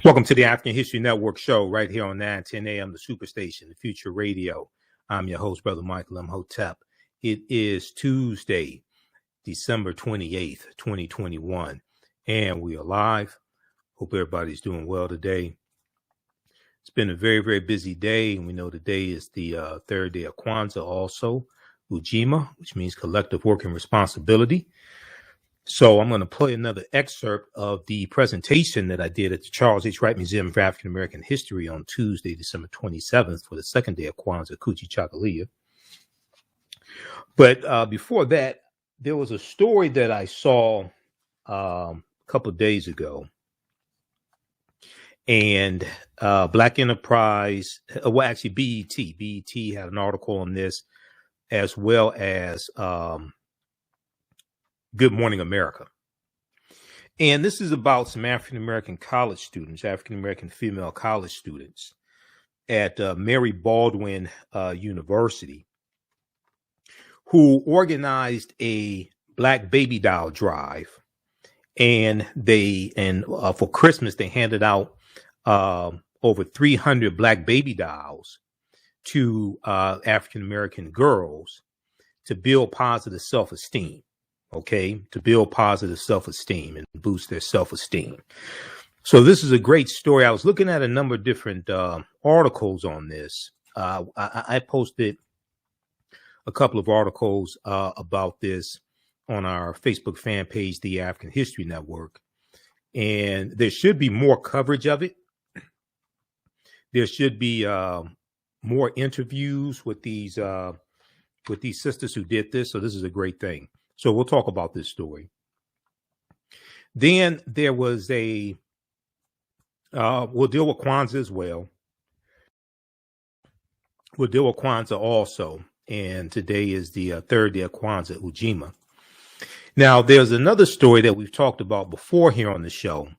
Welcome to the African History Network show right here on 910 AM, the Superstation, the Future Radio. I'm your host, Brother Michael Imhotep. It is Tuesday, December 28th, 2021, and we are live. Hope everybody's doing well today. It's been a very, very busy day, and we know today is the third day of Kwanzaa also, Ujima, which means collective work and responsibility. So I'm going to play another excerpt of the presentation that I did at the Charles H. Wright Museum for African American History on Tuesday, December 27th for the second day of Kwanzaa, Kuchi Chakalia. But before that, there was a story that I saw a couple of days ago. And Black Enterprise, well, actually BET had an article on this, as well as Good Morning America. And this is about some African-American college students, African-American female college students at Mary Baldwin University, who organized a Black baby doll drive. And for Christmas, they handed out over 300 Black baby dolls to African-American girls to build positive self-esteem. Okay, to build positive self-esteem and boost their self-esteem. So this is a great story. I was looking at a number of different articles on this. I posted a couple of articles about this on our Facebook fan page, The African History Network. And there should be more coverage of it. There should be more interviews with these sisters who did this. So this is a great thing. So we'll talk about this story. Then there was we'll deal with Kwanzaa as well. We'll deal with Kwanzaa also. And today is the third day of Kwanzaa, Ujima. Now, there's another story that we've talked about before here on the show.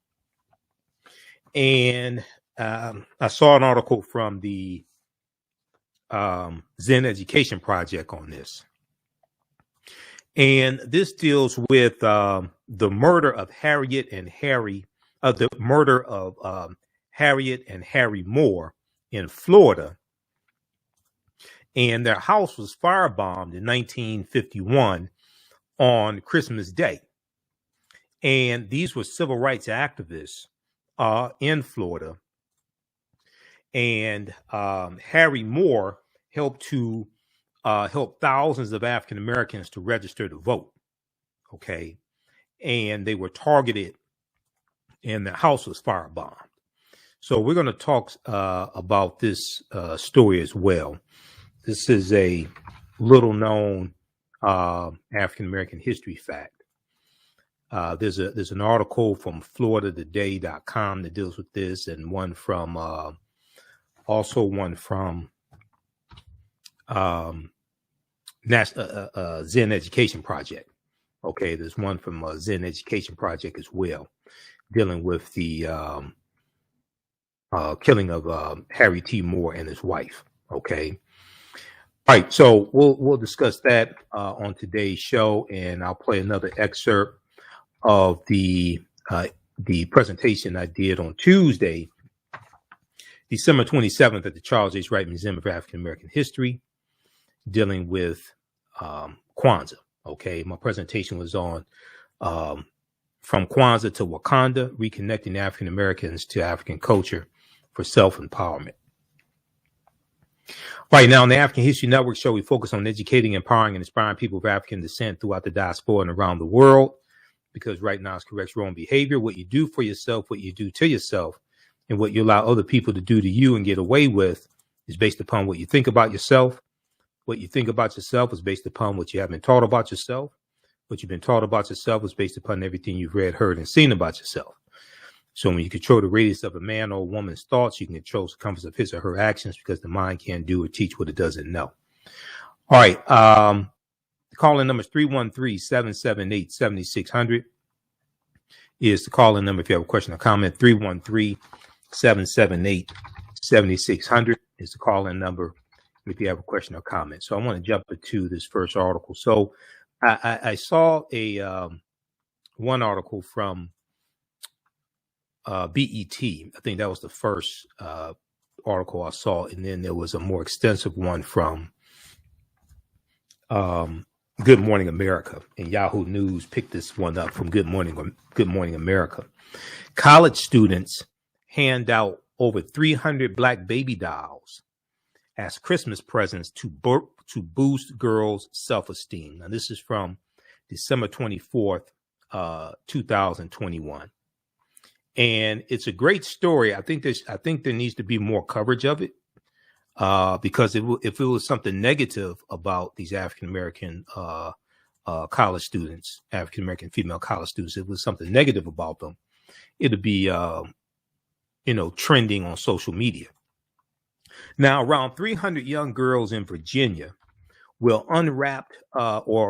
And I saw an article from the Zen Education Project on this. And this deals with the murder of Harriet and Harry Moore in Florida. And their house was firebombed in 1951 on Christmas Day. And these were civil rights activists in Florida. And Harry Moore helped thousands of African Americans to register to vote. Okay. And they were targeted and the house was firebombed. So we're going to talk about this story as well. This is a little known African American history fact. There's an article from FloridaToday.com that deals with this, and one from Zen Education Project. Okay, there's one from Zen Education Project as well, dealing with the killing of Harry T. Moore and his wife. Okay, all right. So we'll discuss that on today's show, and I'll play another excerpt of the presentation I did on Tuesday, December 27th at the Charles H. Wright Museum of African American History, dealing with Kwanzaa. Okay, my presentation was on From Kwanzaa to Wakanda, Reconnecting African Americans to African Culture for Self-Empowerment. Right now on the African History Network show, we focus on educating, empowering, and inspiring people of African descent throughout the diaspora and around the world, because right now it's corrects wrong behavior. What you do for yourself, what you do to yourself, and what you allow other people to do to you and get away with is based upon what you think about yourself. What you think about yourself is based upon what you have been taught about yourself. What you've been taught about yourself is based upon everything you've read, heard, and seen about yourself. So when you control the radius of a man or a woman's thoughts, you can control the compass of his or her actions, because the mind can't do or teach what it doesn't know. All right. The call-in number is 313-778-7600 is the call-in number if you have a question or comment. 313-778-7600 is the call-in number if you have a question or comment. So I want to jump into this first article. So I saw one article from BET. I think that was the first article I saw, and then there was a more extensive one from Good Morning America, and Yahoo News picked this one up from Good Morning America. College students hand out over 300 black baby dolls as Christmas presents to boost girls' self-esteem. Now, this is from December 24th, 2021. And it's a great story. I think there needs to be more coverage of it, because if it was something negative about these African-American college students, African-American female college students, if it was something negative about them, it'd be, trending on social media. Now, around 300 young girls in Virginia unwrapped the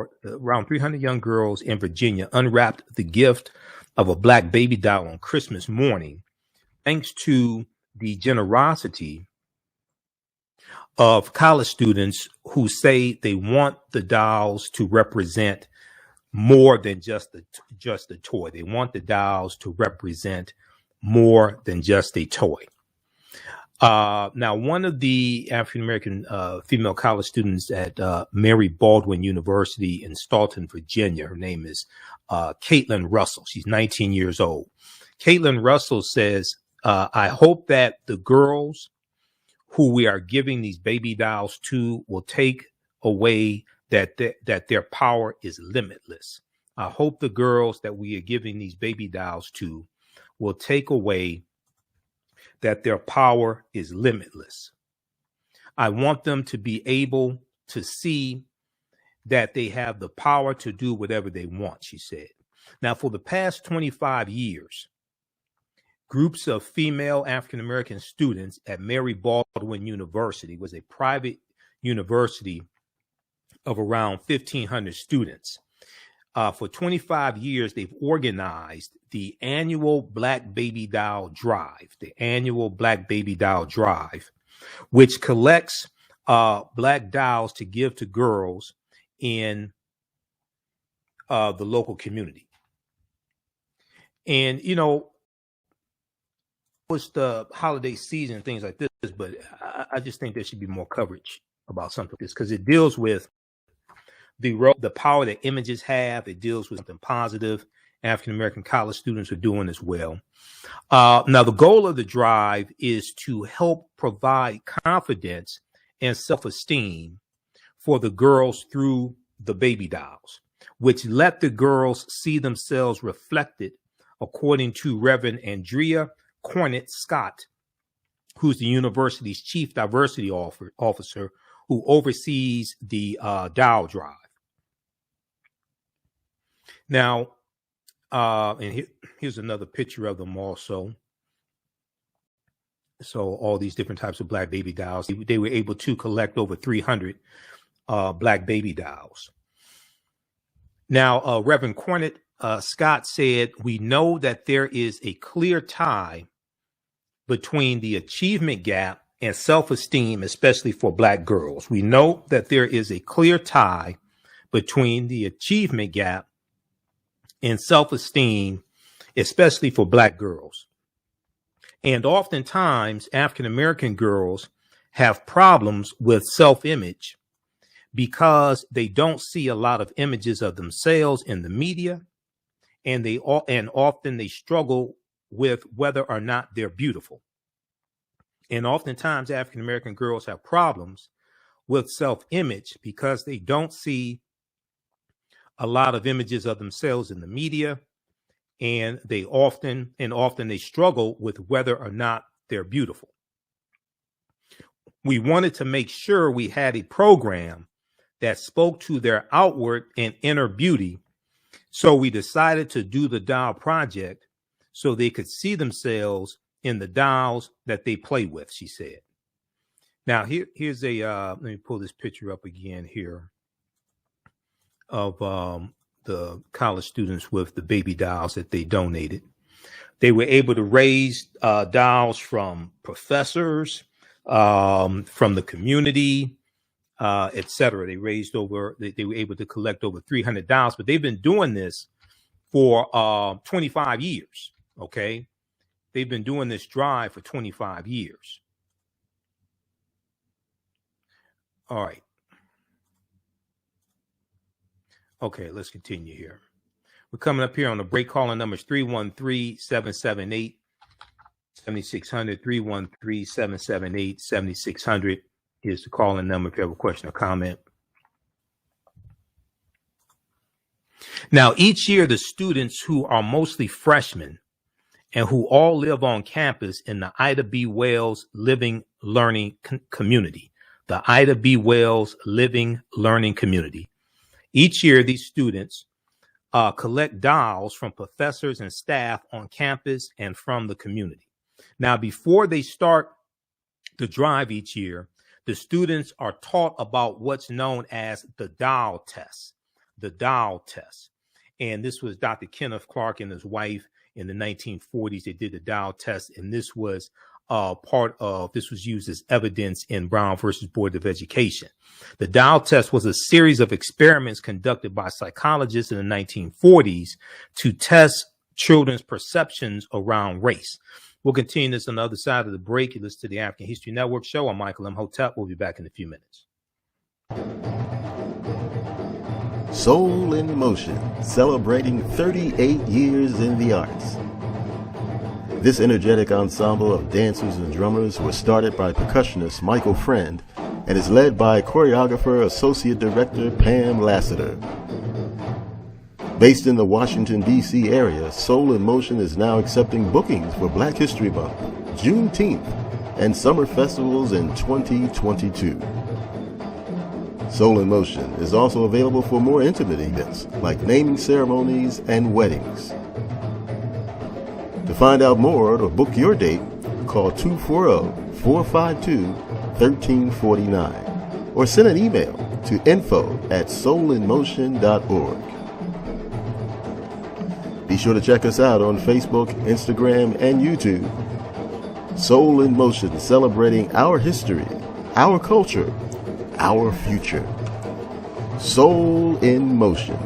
gift of a black baby doll on Christmas morning, thanks to the generosity of college students who say they want the dolls to represent more than just a toy. They want the dolls to represent more than just a toy. Now, one of the African-American female college students at Mary Baldwin University in Staunton, Virginia, her name is Caitlin Russell. She's 19 years old. Caitlin Russell says, I hope that the girls who we are giving these baby dolls to will take away that their power is limitless. I hope the girls that we are giving these baby dolls to will take away that their power is limitless. I want them to be able to see that they have the power to do whatever they want, she said. Now, for the past 25 years, groups of female African-American students at Mary Baldwin University, was a private university of around 1,500 students. For 25 years, they've organized the annual Black Baby Doll Drive, which collects black dolls to give to girls in the local community. And, it's the holiday season, things like this, but I just think there should be more coverage about something like this, because it deals with the power that images have. It deals with something positive. African-American college students are doing as well. Now, the goal of the drive is to help provide confidence and self-esteem for the girls through the baby dolls, which let the girls see themselves reflected, according to Reverend Andrea Cornett Scott, who's the university's chief diversity officer, who oversees the doll drive. Now, and here's another picture of them also. So all these different types of black baby dolls, they were able to collect over 300 black baby dolls. Now, Reverend Cornett Scott said, we know that there is a clear tie between the achievement gap and self-esteem, especially for black girls. We know that there is a clear tie between the achievement gap and self-esteem, especially for black girls. And oftentimes, African-American girls have problems with self-image because they don't see a lot of images of themselves in the media, and often they struggle with whether or not they're beautiful. And oftentimes, African-American girls have problems with self-image because they don't see a lot of images of themselves in the media, and often they struggle with whether or not they're beautiful. We wanted to make sure we had a program that spoke to their outward and inner beauty, so we decided to do the doll project so they could see themselves in the dolls that they play with, she said. Now, here's let me pull this picture up again here of the college students with the baby dolls that they donated. They were able to raise dolls from professors, from the community, etc. They were able to collect over 300 dolls, but they've been doing this for 25 years. Okay. they've been doing this drive for 25 years. All right. Okay, let's continue here. We're coming up here on the break. Calling numbers 313-778-7600, 313-778-7600 is the calling number if you have a question or comment. Now, each year, the students who are mostly freshmen and who all live on campus in the Ida B. Wells Living Learning Community, the Ida B. Wells Living Learning Community. Each year, these students collect dolls from professors and staff on campus and from the community. Now, before they start the drive each year, the students are taught about what's known as the doll test. The doll test. And this was Dr. Kenneth Clark and his wife in the 1940s. They did the doll test, and this was this was used as evidence in Brown versus Board of Education. The doll test was a series of experiments conducted by psychologists in the 1940s to test children's perceptions around race. We'll continue this on the other side of the break. You listen to the African History Network show. I'm Michael Imhotep. We'll be back in a few minutes. Soul in Motion, celebrating 38 years in the arts. This energetic ensemble of dancers and drummers was started by percussionist Michael Friend and is led by choreographer Associate Director Pam Lassiter. Based in the Washington, D.C. area, Soul in Motion is now accepting bookings for Black History Month, Juneteenth, and summer festivals in 2022. Soul in Motion is also available for more intimate events like naming ceremonies and weddings. To find out more or to book your date, call 240-452-1349 or send an email to info@soulinmotion.org. Be sure to check us out on Facebook, Instagram, and YouTube. Soul in Motion, celebrating our history, our culture, our future. Soul in Motion.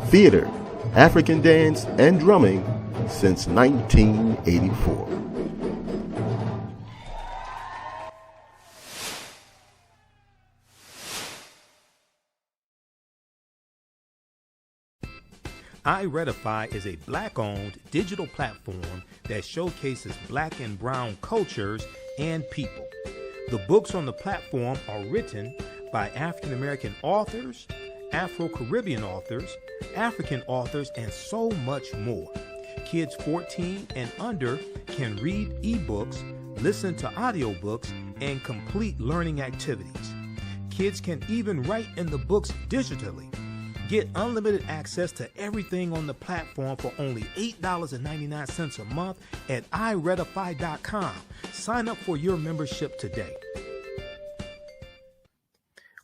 Theater, African dance, and drumming since 1984. iRedify is a Black-owned digital platform that showcases Black and Brown cultures and people. The books on the platform are written by African-American authors, Afro-Caribbean authors, African authors, and so much more. Kids 14 and under can read ebooks, listen to audiobooks, and complete learning activities. Kids can even write in the books digitally. Get unlimited access to everything on the platform for only $8.99 a month at iRedify.com. Sign up for your membership today.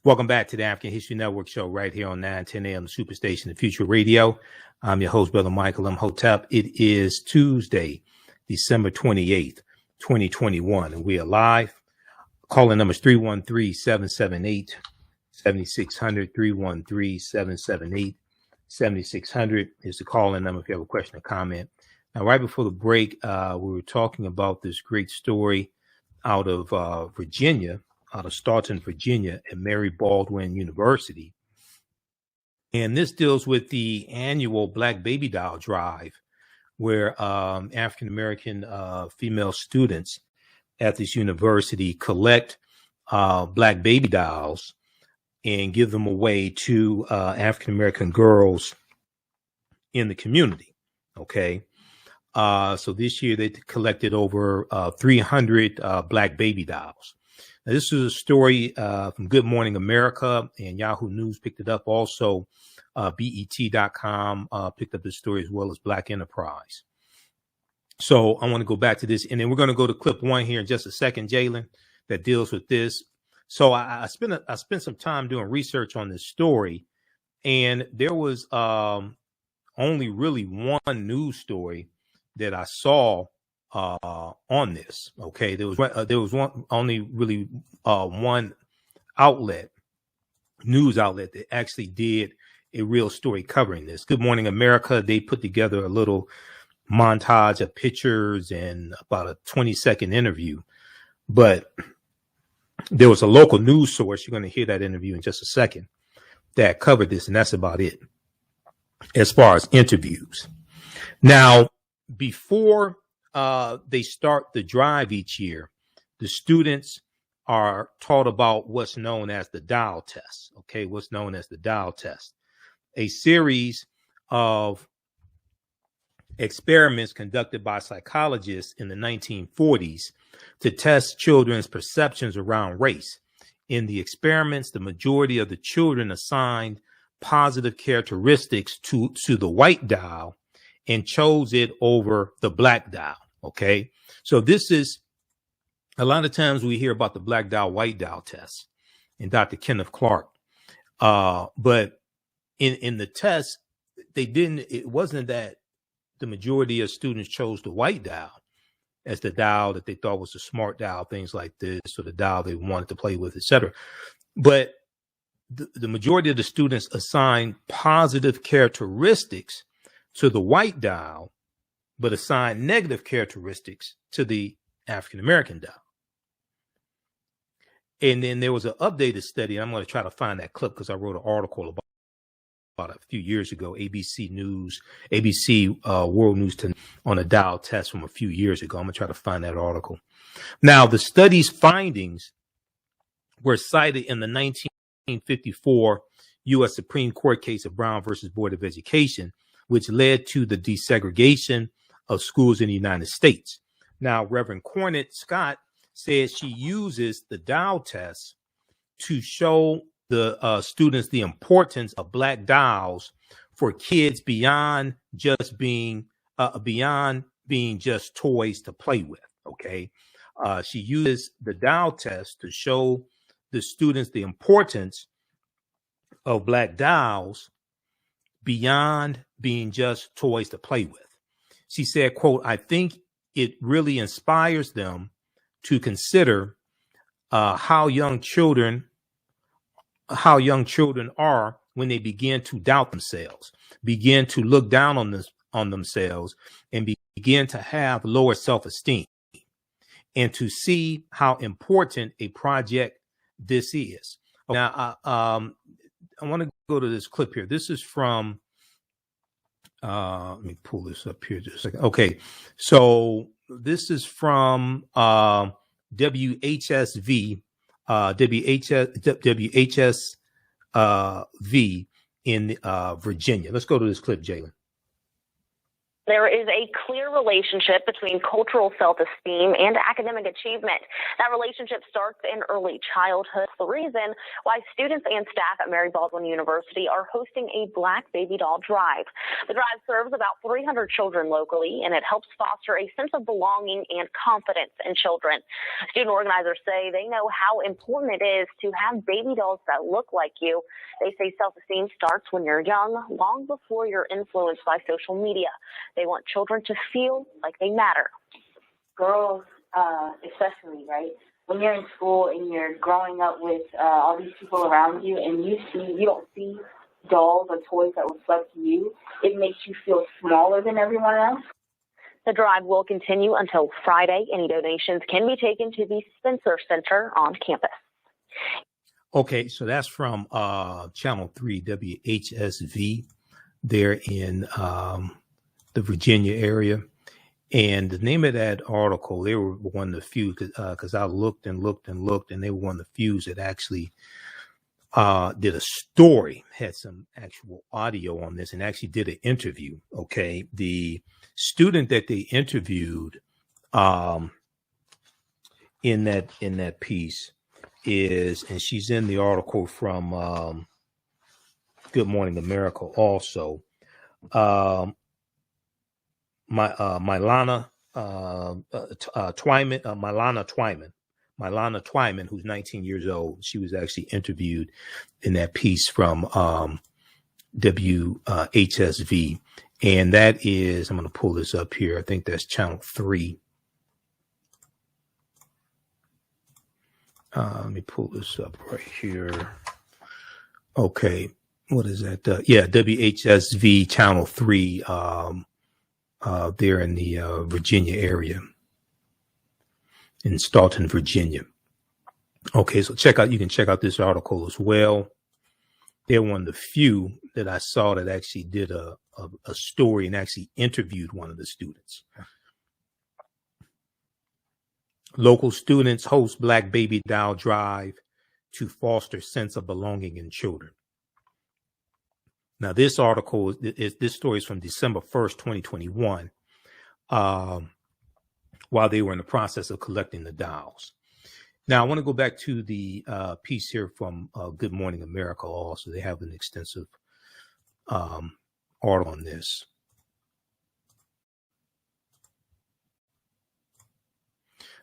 Welcome back to the African History Network show right here on 910 AM Superstation, the Future Radio. I'm your host, Brother Michael Imhotep. It is Tuesday, December 28th, 2021, and we are live. Calling numbers 313-778-7600, 313-778-7600 is the call-in number if you have a question or comment. Now, right before the break, we were talking about this great story out of Virginia, out of Staunton, Virginia, at Mary Baldwin University. And this deals with the annual Black Baby Doll Drive, where African-American female students at this university collect Black baby dolls and give them away to African-American girls in the community. Okay. So this year they collected over 300 Black baby dolls. Now, this is a story from Good Morning America, and Yahoo News picked it up. Also, BET.com picked up this story, as well as Black Enterprise. So I want to go back to this, and then we're going to go to clip one here in just a second, Jalen, that deals with this. So I spent some time doing research on this story, and there was only really one news story that I saw on this. Okay, there was only really one news outlet that actually did a real story covering this. Good Morning America, they put together a little montage of pictures and about a 20-second interview. But there was a local news source, you're going to hear that interview in just a second, that covered this, and that's about it as far as interviews. Now, before they start the drive each year, the students are taught about what's known as the Dow test. Okay, what's known as the Dow test, a series of experiments conducted by psychologists in the 1940s to test children's perceptions around race. In the experiments, the majority of the children assigned positive characteristics to the white dial and chose it over the black dial. Okay, so this is a lot of times we hear about the black dial, white dial test and Dr. Kenneth Clark. But in the test, it wasn't that the majority of students chose the white dial as the dial that they thought was the smart dial, things like this, or the dial they wanted to play with, etc. But the majority of the students assigned positive characteristics to the white dial, but assigned negative characteristics to the African-American dial. And then there was an updated study. I'm going to try to find that clip because I wrote an article about a few years ago, ABC World News on a dial test from a few years ago. I'm going to try to find that article. Now, the study's findings were cited in the 1954 U.S. Supreme Court case of Brown versus Board of Education, which led to the desegregation of schools in the United States. Now, Reverend Cornette Scott says she uses the Dow test to show the students the importance of black dials for kids beyond being just toys to play with. Okay, she uses the Dow test to show the students the importance of black dials beyond being just toys to play with. She said, quote, "I think it really inspires them to consider how young children are when they begin to doubt themselves, begin to look down on themselves, and begin to have lower self-esteem, and to see how important a project this is." Now, I want to go to this clip here. This is from, let me pull this up here just a second. Okay, so this is from WHSV in Virginia. Let's go to this clip, Jalen. There is a clear relationship between cultural self-esteem and academic achievement. That relationship starts in early childhood. The reason why students and staff at Mary Baldwin University are hosting a Black Baby Doll Drive. The drive serves about 300 children locally, and it helps foster a sense of belonging and confidence in children. Student organizers say they know how important it is to have baby dolls that look like you. They say self-esteem starts when you're young, long before you're influenced by social media. They want children to feel like they matter. Girls, especially, right? When you're in school and you're growing up with all these people around you, and you don't see dolls or toys that reflect you, it makes you feel smaller than everyone else. The drive will continue until Friday. Any donations can be taken to the Spencer Center on campus. Okay, so that's from Channel 3 WHSV there in the Virginia area. And the name of that article, they were one of the few, because I looked, and they were one of the few that actually did a story, had some actual audio on this, and actually did an interview. Okay, the student that they interviewed in that piece is, and she's in the article from Good Morning America also. Milana Twyman, who's 19 years old. She was actually interviewed in that piece from WHSV. And that is, I'm going to pull this up here. I think that's Channel 3. Let me pull this up right here. Okay. What is that? Yeah, WHSV Channel 3. there in the Virginia area, in Staunton, Virginia. Okay, so you can check out this article as well. They're one of the few that I saw that actually did a story and actually interviewed one of the students. Local students host Black Baby Doll Drive to foster sense of belonging in children. Now, this article this story is from December 1st, 2021, while they were in the process of collecting the dolls. Now, I want to go back to the piece here from Good Morning America also. They have an extensive article on this.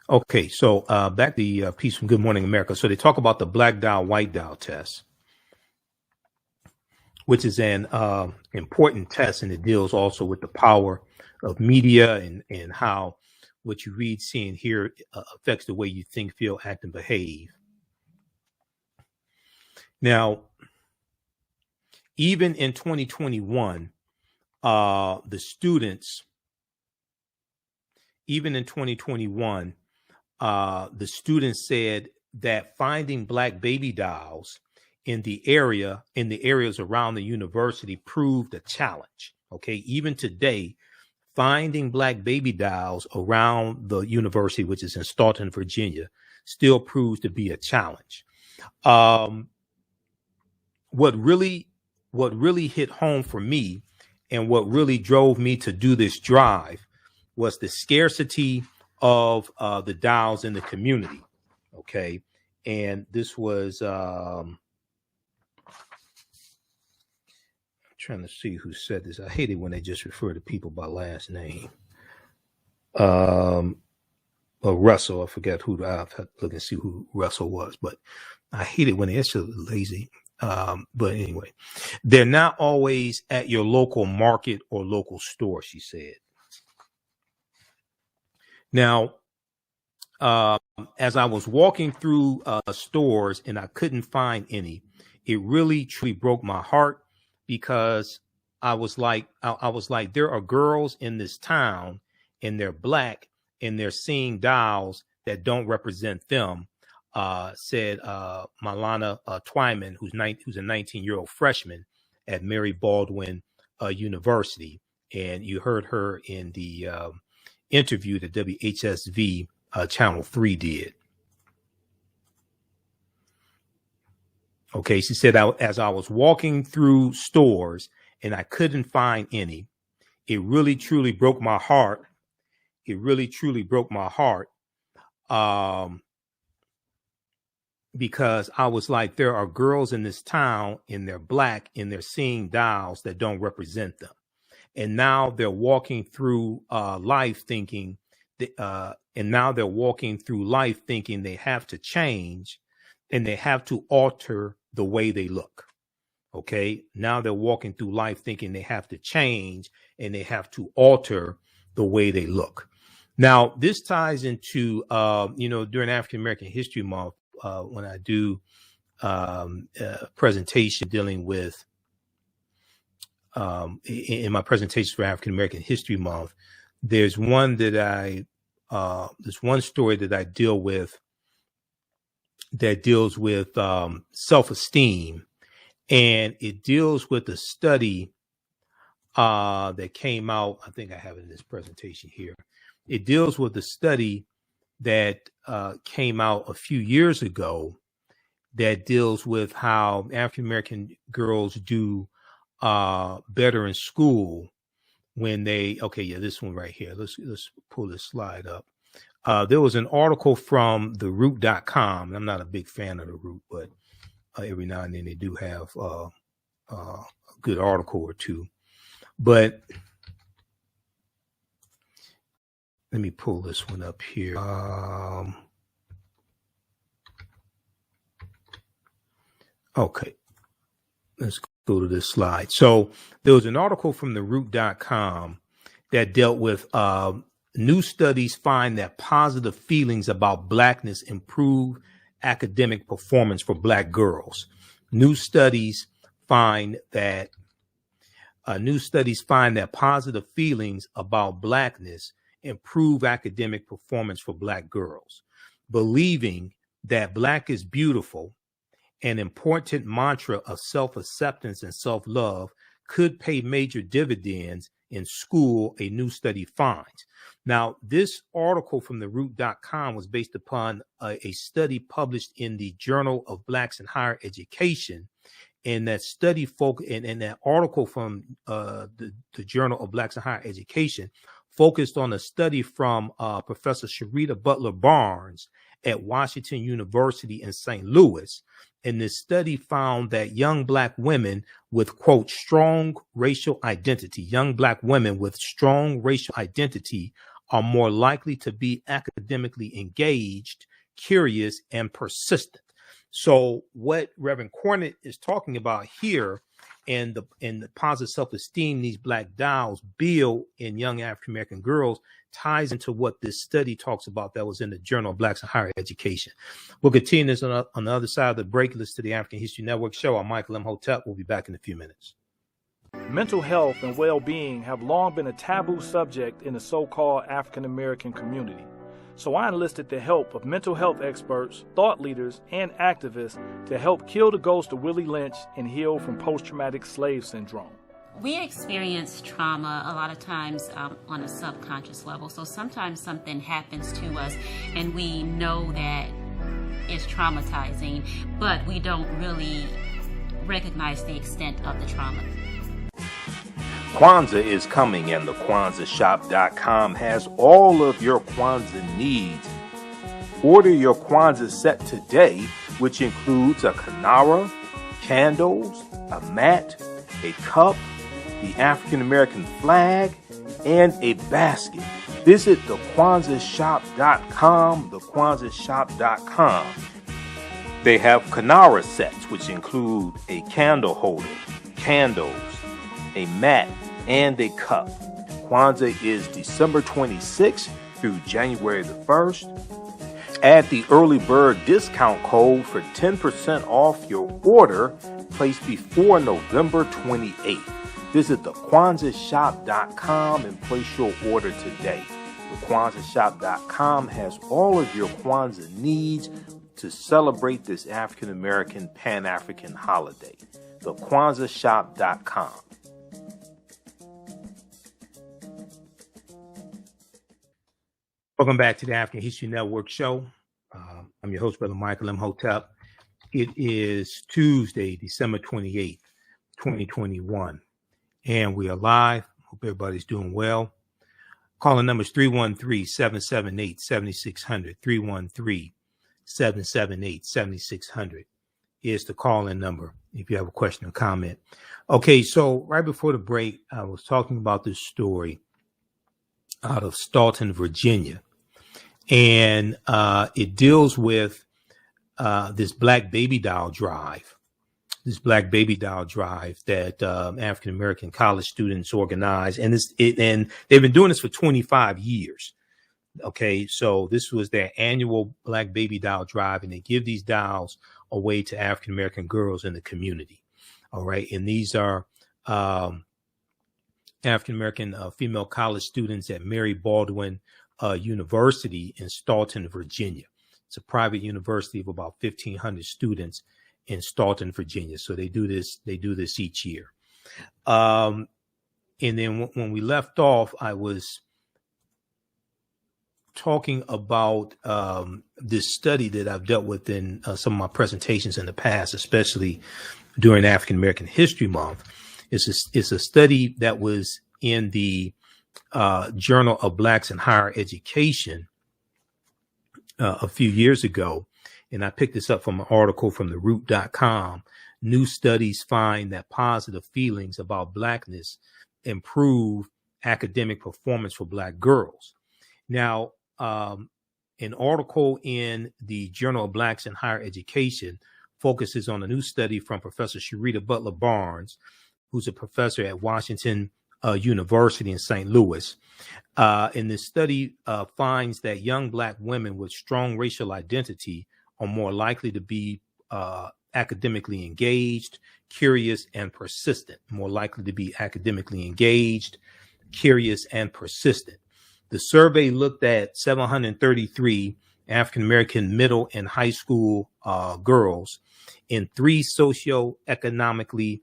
Okay, so back to the piece from Good Morning America. So they talk about the black doll, white doll test, which is an important test, and it deals also with the power of media and how what you read, see, and hear affects the way you think, feel, act, and behave. Now, even in 2021, the students said that finding Black baby dolls in the areas around the university proved a challenge. Okay, even today, finding Black baby dolls around the university, which is in Staunton, Virginia, still proves to be a challenge. What really hit home for me, and what really drove me to do this drive, was the scarcity of the dolls in the community. Okay, and this was trying to see who said this. I hate it when they just refer to people by last name. Russell, I forget who. I have to look and see who Russell was, but I hate it when they're so lazy. But anyway, they're not always at your local market or local store, she said. Now, as I was walking through stores and I couldn't find any, it really truly broke my heart, because I was like, there are girls in this town and they're Black and they're seeing dolls that don't represent them, said Malana Twyman, who's a 19-year-old freshman at Mary Baldwin University. And you heard her in the interview that WHSV Channel 3 did. Okay, she said, as I was walking through stores and I couldn't find any, it really truly broke my heart. It really truly broke my heart, because I was like, there are girls in this town and they're Black and they're seeing dolls that don't represent them. And now they're walking through life thinking, they have to change and they have to alter the way they look. Okay. Now they're walking through life thinking they have to change and they have to alter the way they look. Now, this ties into, during African American History Month, when I do a presentation dealing with, in my presentations for African American History Month, there's one story that I deal with that deals with self-esteem, and it deals with a study that came out. I think I have it in this presentation here. It deals with a study that came out a few years ago that deals with how African American girls do better in school when they. Okay, yeah, this one right here. Let's pull this slide up. There was an article from theroot.com. I'm not a big fan of The Root, but every now and then they do have a good article or two. But let me pull this one up here. Okay, let's go to this slide. So there was an article from theroot.com that dealt with new studies find that positive feelings about Blackness improve academic performance for Black girls. New studies find that New studies find that positive feelings about Blackness improve academic performance for Black girls. Believing that Black is beautiful, an important mantra of self-acceptance and self-love, could pay major dividends in school, a new study finds. Now, this article from theroot.com was based upon a study published in the Journal of Blacks in Higher Education. And that study and that article from the Journal of Blacks in Higher Education focused on a study from Professor Sharita Butler Barnes at Washington University in St. Louis. And this study found that young Black women with, quote, strong racial identity, young Black women with strong racial identity are more likely to be academically engaged, curious, and persistent. So what Reverend Cornett is talking about here and the positive self-esteem these Black dolls build in young African-American girls ties into what this study talks about that was in the Journal of Blacks in Higher Education. We'll continue this on the other side of the break. Listen to the African History Network show. I'm Michael Imhotep. We'll be back in a few minutes. Mental health and well-being have long been a taboo subject in the so-called African-American community. So I enlisted the help of mental health experts, thought leaders, and activists to help kill the ghost of Willie Lynch and heal from post-traumatic slave syndrome. We experience trauma a lot of times on a subconscious level. So sometimes something happens to us and we know that it's traumatizing, but we don't really recognize the extent of the trauma. Kwanzaa is coming, and the KwanzaaShop.com has all of your Kwanzaa needs. Order your Kwanzaa set today, which includes a kinara, candles, a mat, a cup, the African American flag, and a basket. Visit the KwanzaaShop.com, the KwanzaaShop.com. They have kinara sets, which include a candle holder, candles, a mat, and a cup. Kwanzaa is December 26th through January the 1st. Add the early bird discount code for 10% off your order placed before November 28th. Visit the KwanzaaShop.com and place your order today. The KwanzaaShop.com has all of your Kwanzaa needs to celebrate this African American Pan-African holiday. The KwanzaaShop.com. Welcome back to the African History Network show. I'm your host, Brother Michael Imhotep. It is Tuesday, December 28th, 2021. And we are live. Hope everybody's doing well. Calling numbers 313-778-7600. 313-778-7600 is the call-in number if you have a question or comment. Okay, so right before the break, I was talking about this story out of Staunton, Virginia. And it deals with this Black baby doll drive. This Black baby doll drive that African American college students organize, and and they've been doing this for 25 years. Okay, so this was their annual Black baby doll drive, and they give these dolls away to African American girls in the community. All right, and these are African American female college students at Mary Baldwin University in Staunton, Virginia. It's a private university of about 1,500 students in Staunton, Virginia. So they do this each year. And then when we left off, I was talking about this study that I've dealt with in some of my presentations in the past, especially during African American History Month. It's a study that was in the Journal of Blacks in Higher Education a few years ago. And I picked this up from an article from TheRoot.com. New studies find that positive feelings about Blackness improve academic performance for Black girls. Now, an article in the Journal of Blacks in Higher Education focuses on a new study from Professor Sharita Butler Barnes, who's a professor at Washington University in St. Louis. And this study finds that young Black women with strong racial identity are more likely to be academically engaged, curious, and persistent. More likely to be academically engaged, curious, and persistent. The survey looked at 733 African-American middle and high school girls in three socioeconomically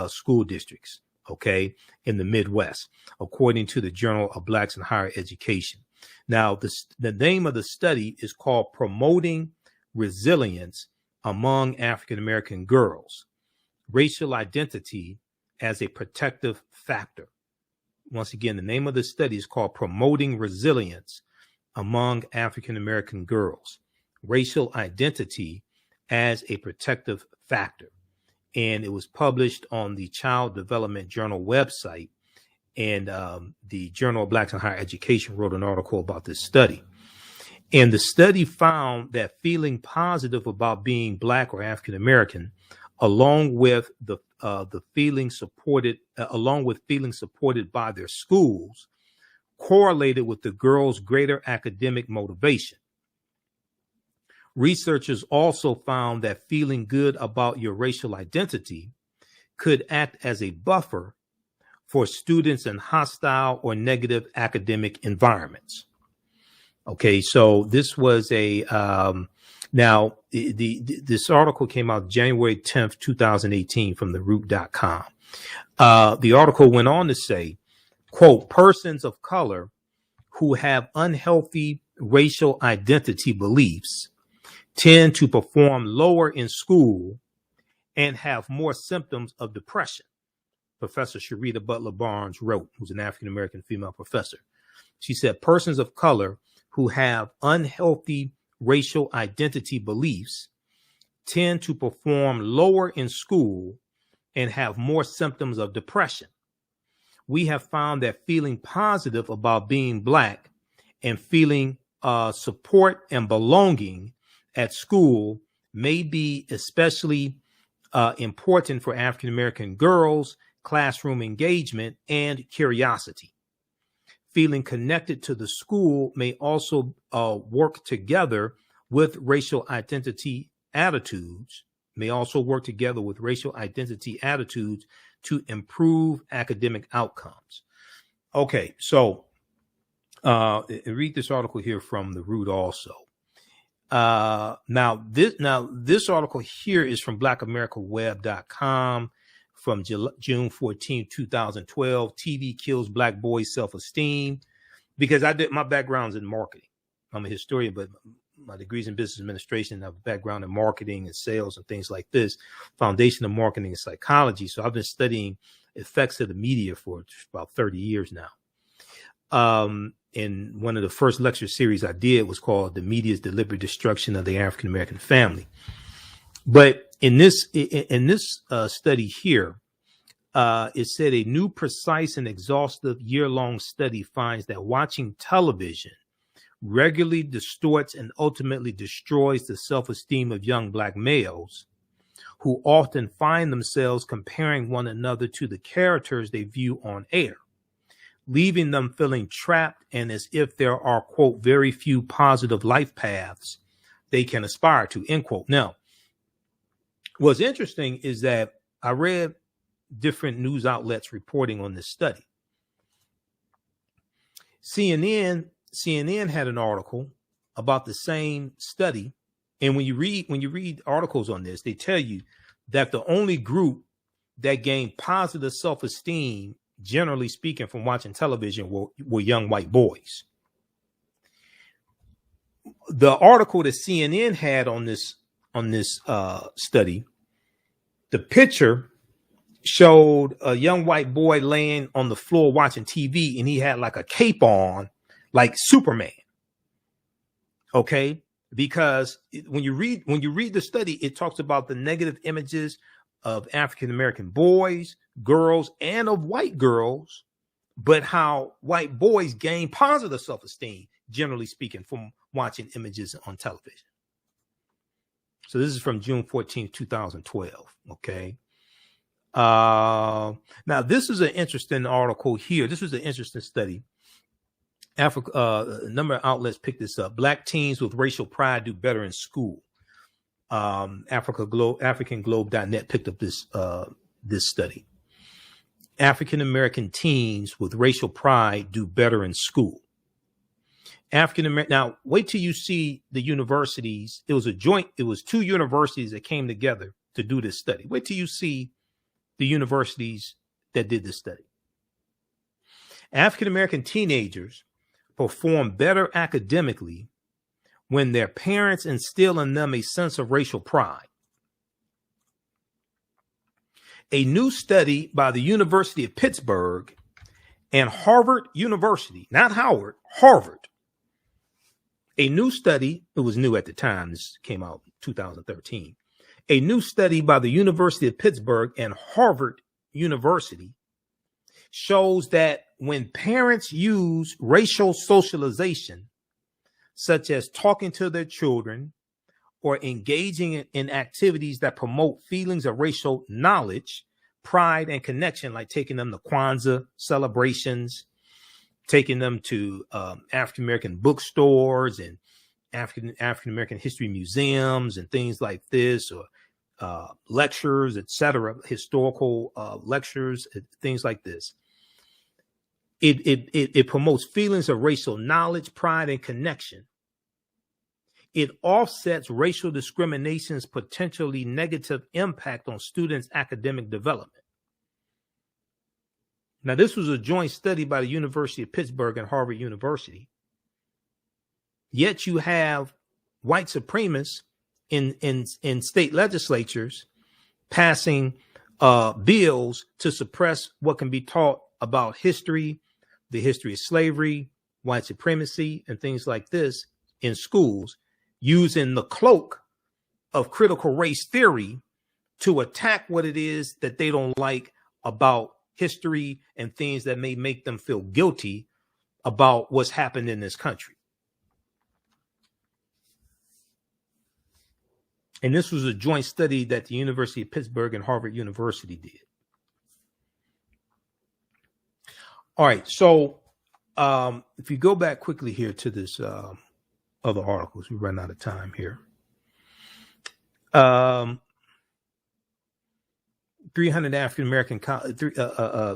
school districts, okay, in the Midwest, according to the Journal of Blacks in Higher Education. Now, the name of the study is called Promoting Resilience Among African-American Girls, Racial Identity as a Protective Factor. Once again, the name of the study is called Promoting Resilience Among African-American Girls, Racial Identity as a Protective Factor. And it was published on the Child Development Journal website. And the Journal of Blacks in Higher Education wrote an article about this study. And the study found that feeling positive about being Black or African American, along with feeling supported by their schools, correlated with the girls' greater academic motivation. Researchers also found that feeling good about your racial identity could act as a buffer for students in hostile or negative academic environments. Okay, so this was this article came out January 10th, 2018 from theroot.com. The article went on to say, quote, persons of color who have unhealthy racial identity beliefs tend to perform lower in school and have more symptoms of depression. Professor Sharita Butler Barnes wrote, who's an African-American female professor. She said, persons of color who have unhealthy racial identity beliefs tend to perform lower in school and have more symptoms of depression. We have found that feeling positive about being Black and feeling support and belonging at school may be especially important for African-American girls, classroom engagement, and curiosity. Feeling connected to the school may also work together with racial identity attitudes, to improve academic outcomes. Okay, so read this article here from The Root also. Now this article here is from blackamericaweb.com from June 14, 2012. TV kills Black boys' self-esteem. Because my background's in marketing. I'm a historian, but my degree's in business administration. I have a background in marketing and sales and things like this. Foundation of marketing and psychology. So I've been studying effects of the media for about 30 years now. And one of the first lecture series I did was called The Media's Deliberate Destruction of the African American Family. But in this study here, it said a new, precise, and exhaustive year-long study finds that watching television regularly distorts and ultimately destroys the self-esteem of young Black males, who often find themselves comparing one another to the characters they view on air, leaving them feeling trapped and as if there are, quote, very few positive life paths they can aspire to, end quote. Now, what's interesting is that I read different news outlets reporting on this study. CNN had an article about the same study. And when you read articles on this, they tell you that the only group that gained positive self-esteem, generally speaking, from watching television were young white boys. The article that CNN had on this study, the picture showed a young white boy laying on the floor watching TV, and he had like a cape on, like Superman. Okay, because when you read the study, it talks about the negative images of African American boys, girls, and of white girls, but how white boys gain positive self-esteem, generally speaking, from watching images on television. So this is from June 14, 2012. Okay. Now this is an interesting article here. This was an interesting study. A number of outlets picked this up. Black teens with racial pride do better in school. AfricanGlobe.net picked up this study. African American teens with racial pride do better in school. Now wait till you see the universities. It was two universities that came together to do this study. Wait till you see the universities that did this study. African American teenagers perform better academically when their parents instill in them a sense of racial pride. A new study by the University of Pittsburgh and Harvard University, not Howard, Harvard. A new study, it was new at the time, this came out in 2013. A new study by the University of Pittsburgh and Harvard University shows that when parents use racial socialization, such as talking to their children or engaging in activities that promote feelings of racial knowledge, pride, and connection, like taking them to Kwanzaa celebrations, taking them to African-American bookstores and African-American history museums and things like this, or lectures, etc., historical lectures, things like this. It promotes feelings of racial knowledge, pride, and connection. It offsets racial discrimination's potentially negative impact on students' academic development. Now, this was a joint study by the University of Pittsburgh and Harvard University. Yet you have white supremacists in state legislatures passing bills to suppress what can be taught about history, the history of slavery, white supremacy, and things like this in schools, using the cloak of critical race theory to attack what it is that they don't like about history and things that may make them feel guilty about what's happened in this country. And this was a joint study that the University of Pittsburgh and Harvard University did. All right, so if you go back quickly here to this other articles, we run out of time here. 300 African-American,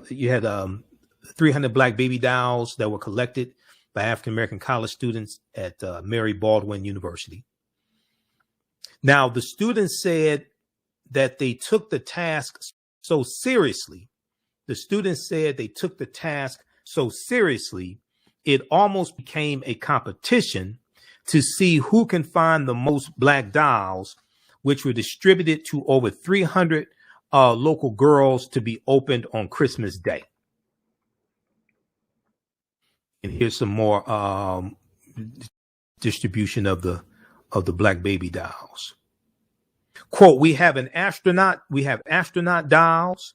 you had 300 black baby dolls that were collected by African-American college students at Mary Baldwin University. Now, the students said that they took the task so seriously. The students said they took the task so seriously, it almost became a competition to see who can find the most black dolls, which were distributed to over 300 local girls to be opened on Christmas Day. And here's some more distribution of the black baby dolls. Quote, we have astronaut dolls,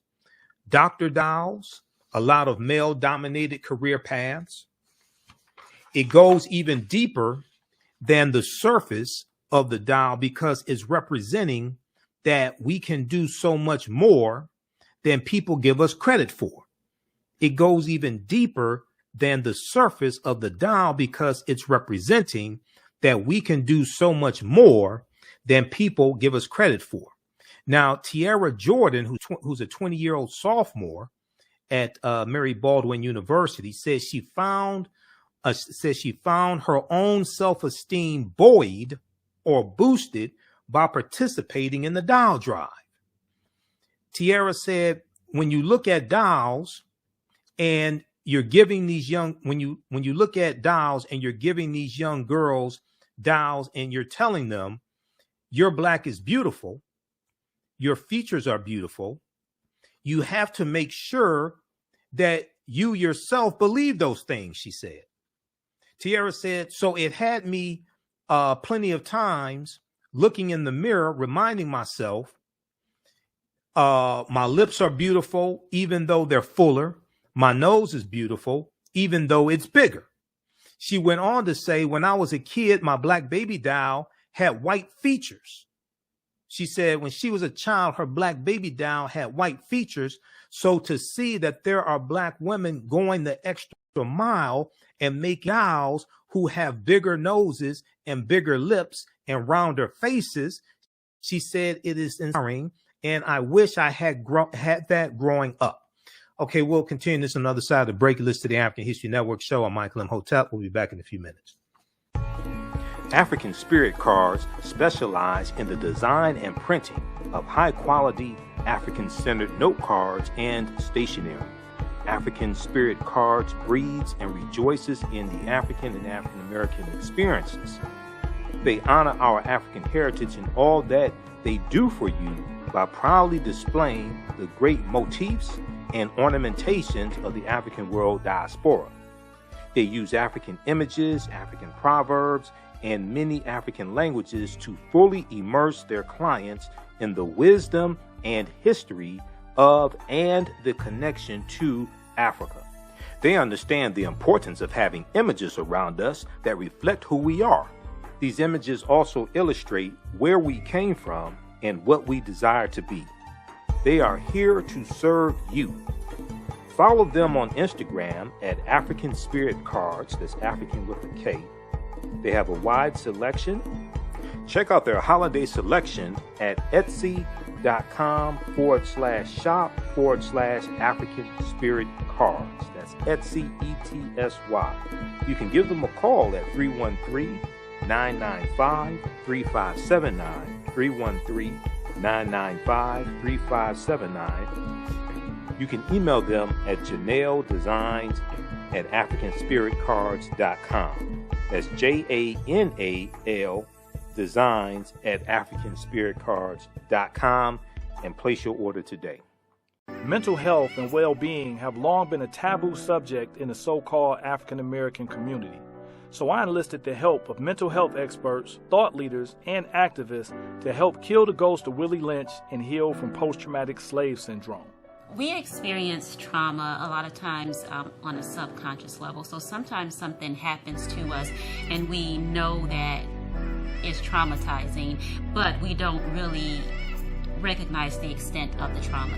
doctor dolls, a lot of male dominated career paths. It goes even deeper than the surface of the doll because it's representing that we can do so much more than people give us credit for. It goes even deeper than the surface of the doll because it's representing that we can do so much more than people give us credit for. Now, Tiara Jordan, who's a 20-year-old sophomore at Mary Baldwin University, says she found her own self-esteem buoyed or boosted by participating in the doll drive. Tiara said, when you look at dolls and you're giving these young, when you look at dolls and you're giving these young girls dolls and you're telling them your black is beautiful, your features are beautiful, you have to make sure that you yourself believe those things, she said. Tiara said, so it had me plenty of times looking in the mirror, reminding myself, my lips are beautiful, even though they're fuller. My nose is beautiful, even though it's bigger. She went on to say, when I was a kid, my black baby doll had white features. She said when she was a child, her black baby doll had white features. So to see that there are black women going the extra mile and make dolls who have bigger noses and bigger lips and rounder faces, She said it is inspiring, and I wish I had that growing up. Okay, we'll continue this on the other side of the break. Listen to the African History Network show. I'm Michael Imhotep. We'll be back in a few minutes. African Spirit Cards specialize in the design and printing of high-quality African-centered note cards and stationery. African Spirit Cards breeds and rejoices in the African and African American experiences. They honor our African heritage in all that they do for you by proudly displaying the great motifs and ornamentations of the African world diaspora. They use African images, African proverbs, and many African languages to fully immerse their clients in the wisdom and history of and the connection to Africa. They understand the importance of having images around us that reflect who we are. These images also illustrate where we came from and what we desire to be. They are here to serve you. Follow them on Instagram at African Spirit Cards, that's African with a K. They have a wide selection. Check out their holiday selection at etsy.com/shop/African Spirit Cards. That's Etsy, ETSY. You can give them a call at 313-995-3579, 313-995-3579. You can email them at janeldesigns@africanspiritcards.com. That's JANAL designs@africanspiritcards.com and place your order today. Mental health and well-being have long been a taboo subject in the so-called African American community. So I enlisted the help of mental health experts, thought leaders, and activists to help kill the ghost of Willie Lynch and heal from post-traumatic slave syndrome. We experience trauma a lot of times on a subconscious level. So sometimes something happens to us and we know that it's traumatizing, but we don't really recognize the extent of the trauma.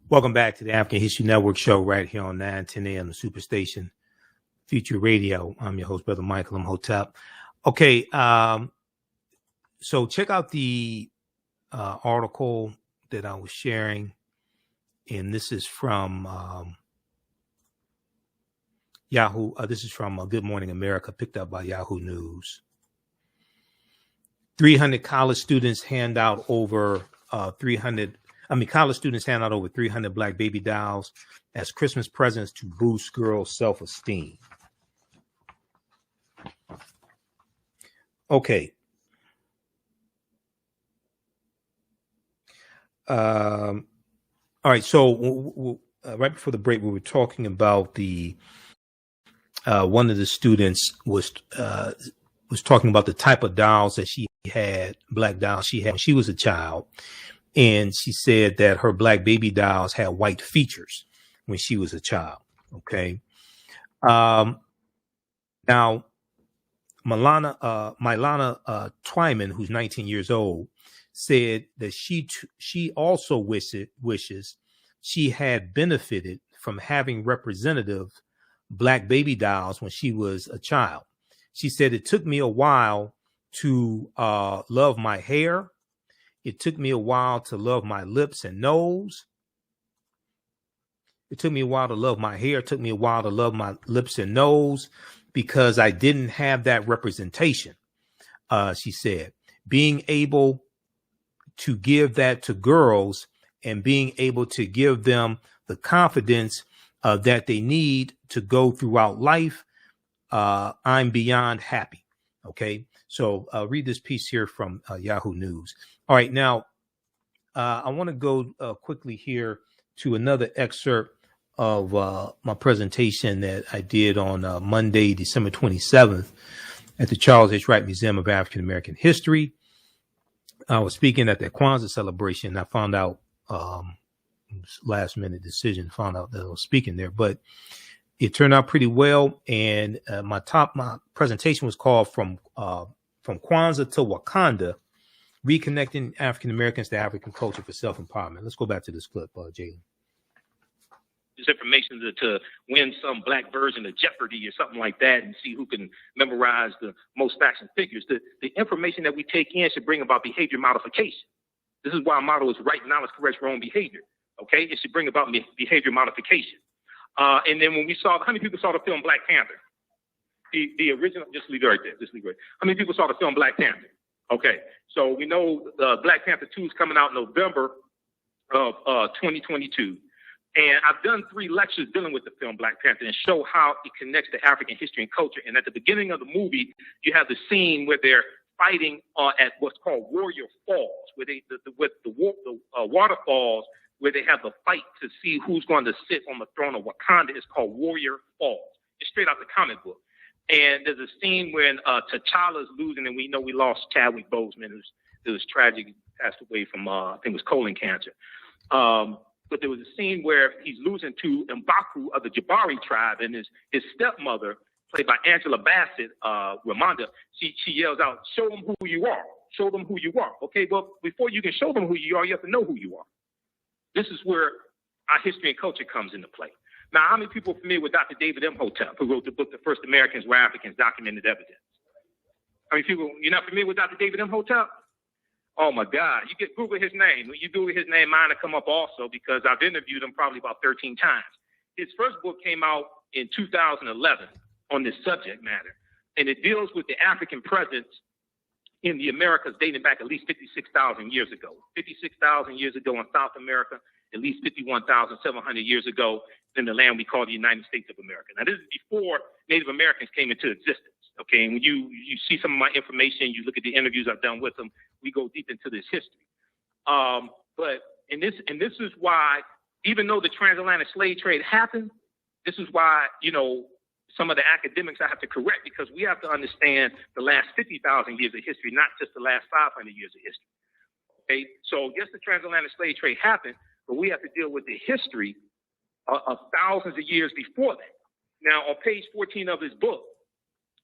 Welcome back to the African History Network show right here on 910 AM, the Superstation Future Radio. I'm your host, Brother Michael Imhotep. Okay, so check out the article that I was sharing. And this is from Yahoo. This is from Good Morning America, picked up by Yahoo News. 300 college students hand out over 300 black baby dolls as Christmas presents to boost girls' self-esteem. Okay. All right, so right before the break, we were talking about the one of the students was talking about the type of dolls that she had, black dolls she had when she was a child, and she said that her black baby dolls had white features when she was a child. Okay, now Milana Twyman, who's 19 years old, said that she also wishes she had benefited from having representative black baby dolls when she was a child. She said, it took me a while to love my hair. It took me a while to love my lips and nose. It took me a while to love my hair. It took me a while to love my lips and nose because I didn't have that representation. She said, being able to give that to girls and being able to give them the confidence that they need to go throughout life, I'm beyond happy. Okay, so read this piece here from Yahoo News. All right, now I want to go quickly here to another excerpt of my presentation that I did on Monday, December 27th at the Charles H. Wright Museum of African American History. I was speaking at the Kwanzaa celebration. I found out last minute decision, found out that I was speaking there, but it turned out pretty well. And my presentation was called From Kwanzaa to Wakanda, Reconnecting African Americans to African Culture for Self-Empowerment. Let's go back to this clip, Jalen. this information to win some black version of Jeopardy or something like that and see who can memorize the most facts and figures. The information that we take in should bring about behavior modification. This is why our motto is right knowledge corrects wrong behavior. Okay, it should bring about behavior modification. And then when we saw, how many people saw the film Black Panther? The original, just leave it right there. How many people saw the film Black Panther? Okay, so we know Black Panther 2 is coming out in November of 2022. And I've done 3 lectures dealing with the film Black Panther and show how it connects to African history and culture. And at the beginning of the movie, you have the scene where they're fighting at what's called Warrior Falls, where the waterfalls, where they have the fight to see who's going to sit on the throne of Wakanda. It's called Warrior Falls. It's straight out the comic book. And there's a scene when T'Challa's losing, and we know we lost Chadwick Boseman. It was tragic. He passed away from, I think it was colon cancer. But there was a scene where he's losing to M'Baku of the Jabari tribe, and his stepmother, played by Angela Bassett, Ramonda, she yells out, "Show them who you are. Show them who you are." Okay, well, before you can show them who you are, you have to know who you are. This is where our history and culture comes into play. Now, how many people are familiar with Dr. David Imhotep, who wrote the book, The First Americans Were Africans, Documented Evidence? How many people, you're not familiar with Dr. David Imhotep? Oh my God, you get Google his name. When you Google his name, mine will come up also because I've interviewed him probably about 13 times. His first book came out in 2011 on this subject matter, and it deals with the African presence in the Americas dating back at least 56,000 years ago. 56,000 years ago in South America, at least 51,700 years ago in the land we call the United States of America. Now, this is before Native Americans came into existence. Okay, and when you see some of my information, you look at the interviews I've done with them, we go deep into this history. This is why, even though the transatlantic slave trade happened, this is why, some of the academics I have to correct, because we have to understand the last 50,000 years of history, not just the last 500 years of history. Okay, so yes, the transatlantic slave trade happened, but we have to deal with the history of thousands of years before that. Now, on page 14 of his book,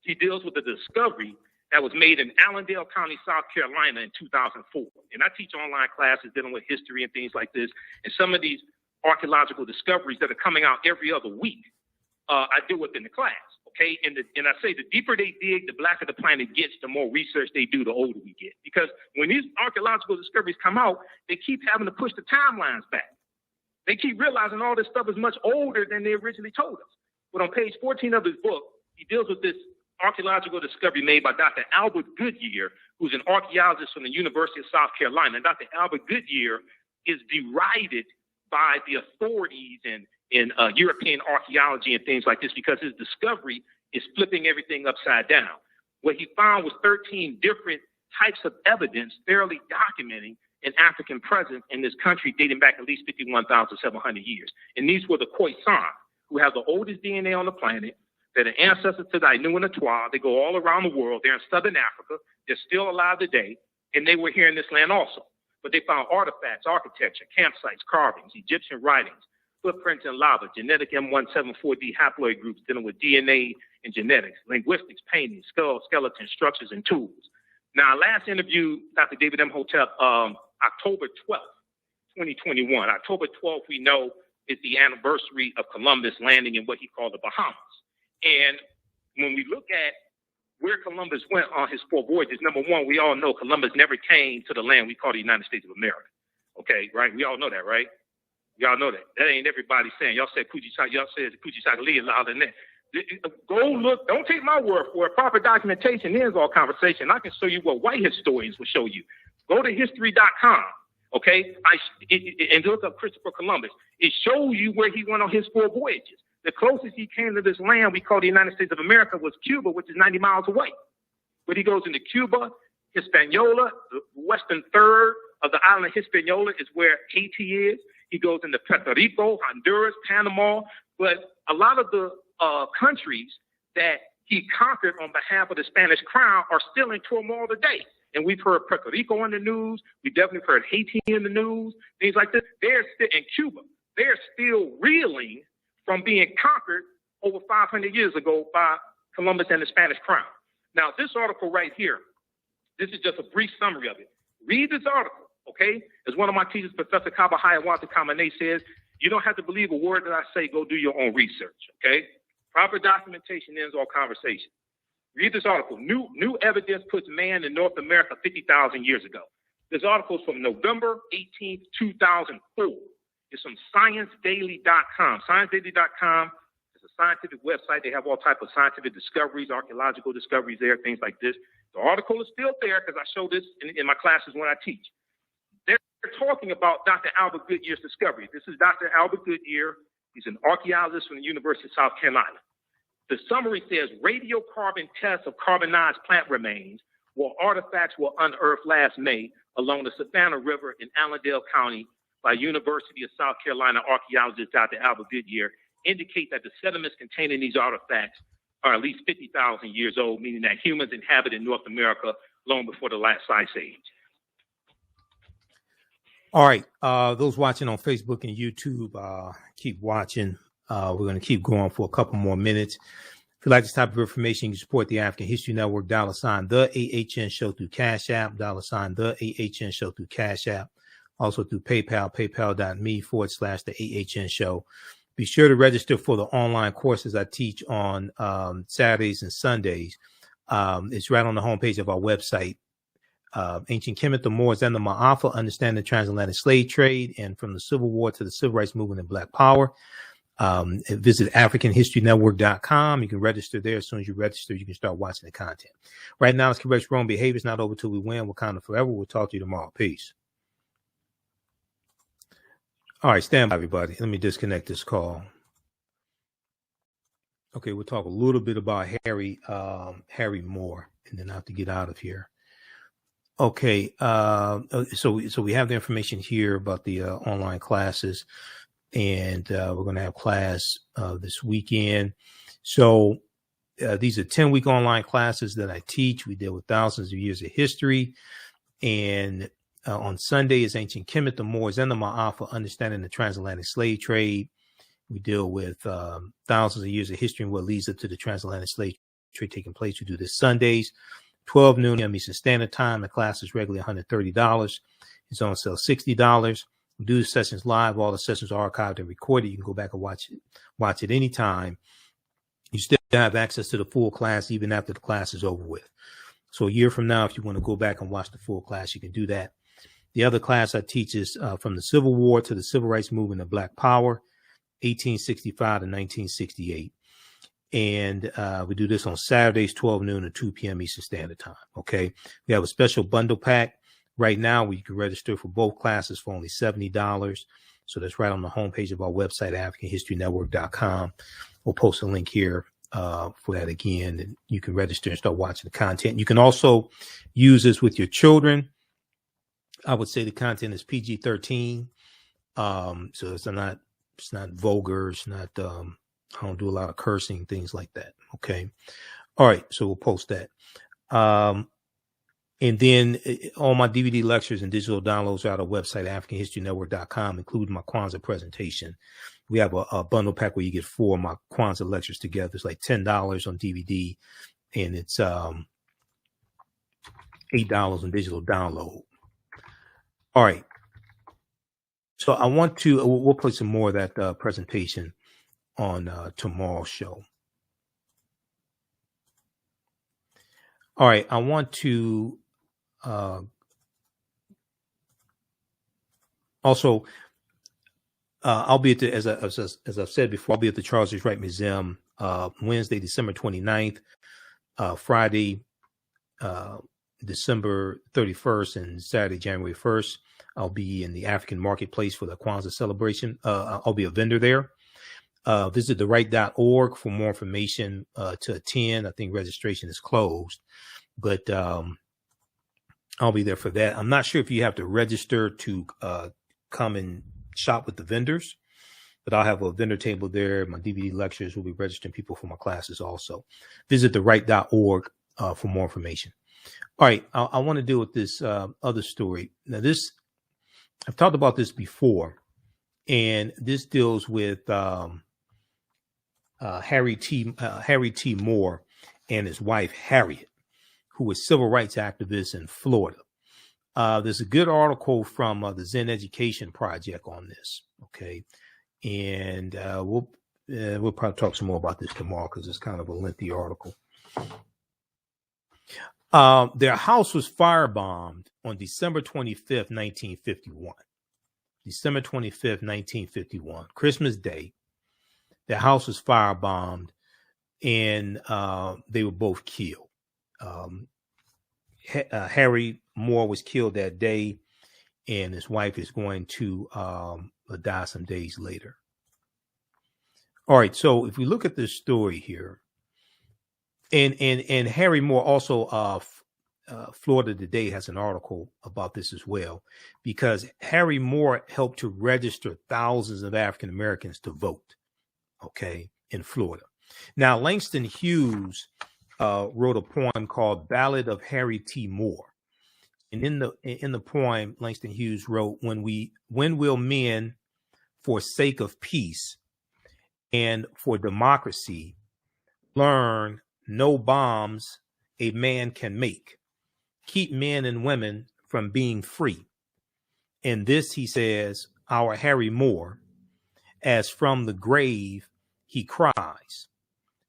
he deals with the discovery that was made in Allendale County, South Carolina in 2004. And I teach online classes dealing with history and things like this. And some of these archaeological discoveries that are coming out every other week, I deal with in the class. Okay, and I say the deeper they dig, the blacker the planet gets, the more research they do, the older we get. Because when these archaeological discoveries come out, they keep having to push the timelines back. They keep realizing all this stuff is much older than they originally told us. But on page 14 of his book, he deals with this archaeological discovery made by Dr. Albert Goodyear, who's an archaeologist from the University of South Carolina. And Dr. Albert Goodyear is derided by the authorities in European archaeology and things like this because his discovery is flipping everything upside down. What he found was 13 different types of evidence fairly documenting an African presence in this country dating back at least 51,700 years. And these were the Khoisan, who have the oldest DNA on the planet. They're the ancestors to the Ainu and the Twa. They go all around the world. They're in southern Africa. They're still alive today, and they were here in this land also. But they found artifacts, architecture, campsites, carvings, Egyptian writings, footprints in lava, genetic M174D haploid groups dealing with DNA and genetics, linguistics, paintings, skulls, skeletons, structures, and tools. Now, I last interviewed Dr. David Imhotep October 12th, 2021. October 12th, we know, is the anniversary of Columbus landing in what he called the Bahamas. And when we look at where Columbus went on his 4 voyages, number one, we all know Columbus never came to the land we call the United States of America. Okay, right? We all know that, right? Y'all know that. That ain't everybody saying. Y'all said Kujichagulia louder than that. Go look. Don't take my word for it. Proper documentation ends all conversation. I can show you what white historians will show you. Go to history.com, okay? And look up Christopher Columbus. It shows you where he went on his 4 voyages. The closest he came to this land we call the United States of America was Cuba, which is 90 miles away. But he goes into Cuba, Hispaniola, the western third of the island of Hispaniola is where Haiti is. He goes into Puerto Rico, Honduras, Panama. But a lot of the countries that he conquered on behalf of the Spanish crown are still in turmoil today. And we've heard Puerto Rico in the news. We definitely heard Haiti in the news, things like this. They're still in Cuba. They're still reeling from being conquered over 500 years ago by Columbus and the Spanish crown. Now, this article right here, this is just a brief summary of it. Read this article, okay? As one of my teachers, Professor Kabahaya Kamane says, You don't have to believe a word that I say. Go do your own research, okay? Proper documentation ends all conversation. Read this article. New evidence puts man in North America 50,000 years ago. This article is from November 18th, 2004. It's from ScienceDaily.com. ScienceDaily.com is a scientific website. They have all types of scientific discoveries, archaeological discoveries there, things like this. The article is still there because I show this in my classes when I teach. They're talking about Dr. Albert Goodyear's discovery. This is Dr. Albert Goodyear. He's an archaeologist from the University of South Carolina. The summary says radiocarbon tests of carbonized plant remains or artifacts were unearthed last May along the Savannah River in Allendale County by University of South Carolina archaeologist Dr. Albert Goodyear indicate that the sediments containing these artifacts are at least 50,000 years old, meaning that humans inhabited North America long before the last ice age. All right. Those watching on Facebook and YouTube, keep watching. We're going to keep going for a couple more minutes. If you like this type of information, you can support the African History Network, $ the AHN Show through Cash App, $ the AHN Show through Cash App, also through PayPal, paypal.me/the AHN Show. Be sure to register for the online courses I teach on Saturdays and Sundays. It's right on the homepage of our website. Ancient Kemet, the Moors, and the Ma'afa, Understand the Transatlantic Slave Trade, and from the Civil War to the Civil Rights Movement and Black Power. Visit AfricanHistoryNetwork.com. You can register there. As soon as you register, you can start watching the content. Right now, it's correct wrong behavior. It's not over till we win. Wakanda forever. We'll talk to you tomorrow. Peace. All right, stand by, everybody. Let me disconnect this call. Okay, we'll talk a little bit about Harry Moore, and then I have to get out of here. Okay, so we have the information here about the online classes, and we're going to have class this weekend. So these are 10-week online classes that I teach. We deal with thousands of years of history, and on Sunday is Ancient Kemet, the Moors, and the Ma'afa, Understanding the Transatlantic Slave Trade. We deal with thousands of years of history and what leads up to the transatlantic slave trade taking place. We do this Sundays, 12 noon Eastern Standard Time. The class is regularly $130. It's on sale $60. We do the sessions live. All the sessions are archived and recorded. You can go back and watch it anytime. You still have access to the full class even after the class is over with. So a year from now, if you want to go back and watch the full class, you can do that. The other class I teach is from the Civil War to the Civil Rights Movement and Black Power, 1865 to 1968. And we do this on Saturdays, 12 noon to 2 p.m. Eastern Standard Time. Okay. We have a special bundle pack right now where you can register for both classes for only $70. So that's right on the homepage of our website, AfricanHistoryNetwork.com. We'll post a link here for that again, and you can register and start watching the content. You can also use this with your children. I would say the content is PG-13. So it's not vulgar. It's not, I don't do a lot of cursing, things like that. Okay. All right. So we'll post that. And then all my DVD lectures and digital downloads are at our website, AfricanHistoryNetwork.com, including my Kwanzaa presentation. We have a bundle pack where you get 4 of my Kwanzaa lectures together. It's like $10 on DVD, and it's $8 on digital download. All right. So we'll play some more of that presentation on tomorrow's show. All right. I want to also, I'll be at the, as I've said before, I'll be at the Charles H. Wright Museum Wednesday, December 29th, Friday, December 31st, and Saturday, January 1st. I'll be in the African marketplace for the Kwanzaa celebration. I'll be a vendor there. Visit theright.org for more information to attend. I think registration is closed, but I'll be there for that. I'm not sure if you have to register to come and shop with the vendors, but I'll have a vendor table there. My DVD lectures will be registering people for my classes also. Visit theright.org for more information. All right, I want to deal with this other story. Now, I've talked about this before, and this deals with Harry T. Moore and his wife Harriet, who was civil rights activists in Florida. There's a good article from the Zen Education Project on this. Okay, And we'll probably talk some more about this tomorrow because it's kind of a lengthy article. Their house was firebombed on December 25th, 1951. December 25th, 1951, Christmas Day. Their house was firebombed, and they were both killed. Harry Moore was killed that day, and his wife is going to die some days later. All right, so if we look at this story here, and Harry Moore also, Florida Today has an article about this as well, because Harry Moore helped to register thousands of African Americans to vote, okay, in Florida. Now, Langston Hughes wrote a poem called Ballad of Harry T. Moore. And in the poem, Langston Hughes wrote, when will men, for sake of peace and for democracy, learn no bombs a man can make, keep men and women from being free? And this, he says, our Harry Moore, as from the grave he cries,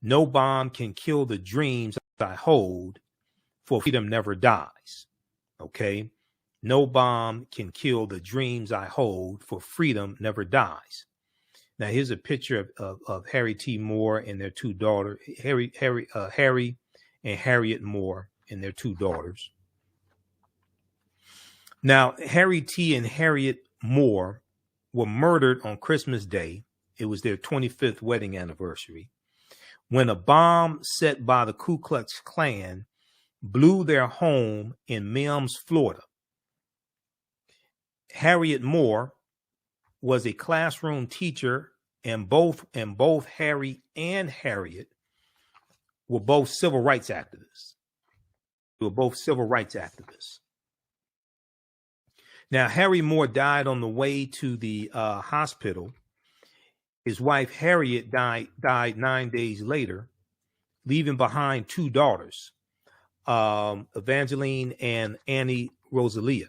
no bomb can kill the dreams I hold, for freedom never dies. Okay? No bomb can kill the dreams I hold, for freedom never dies. Now, here's a picture of Harry T. Moore and their two daughters, Harry and Harriet Moore and their two daughters. Now, Harry T. and Harriet Moore were murdered on Christmas Day. It was their 25th wedding anniversary, when a bomb set by the Ku Klux Klan blew their home in Mims, Florida. Harriet Moore was a classroom teacher, and both Harry and Harriet were both civil rights activists. They were both civil rights activists. Now, Harry Moore died on the way to the hospital. His wife, Harriet, died 9 days later, leaving behind two daughters, Evangeline and Annie Rosalia.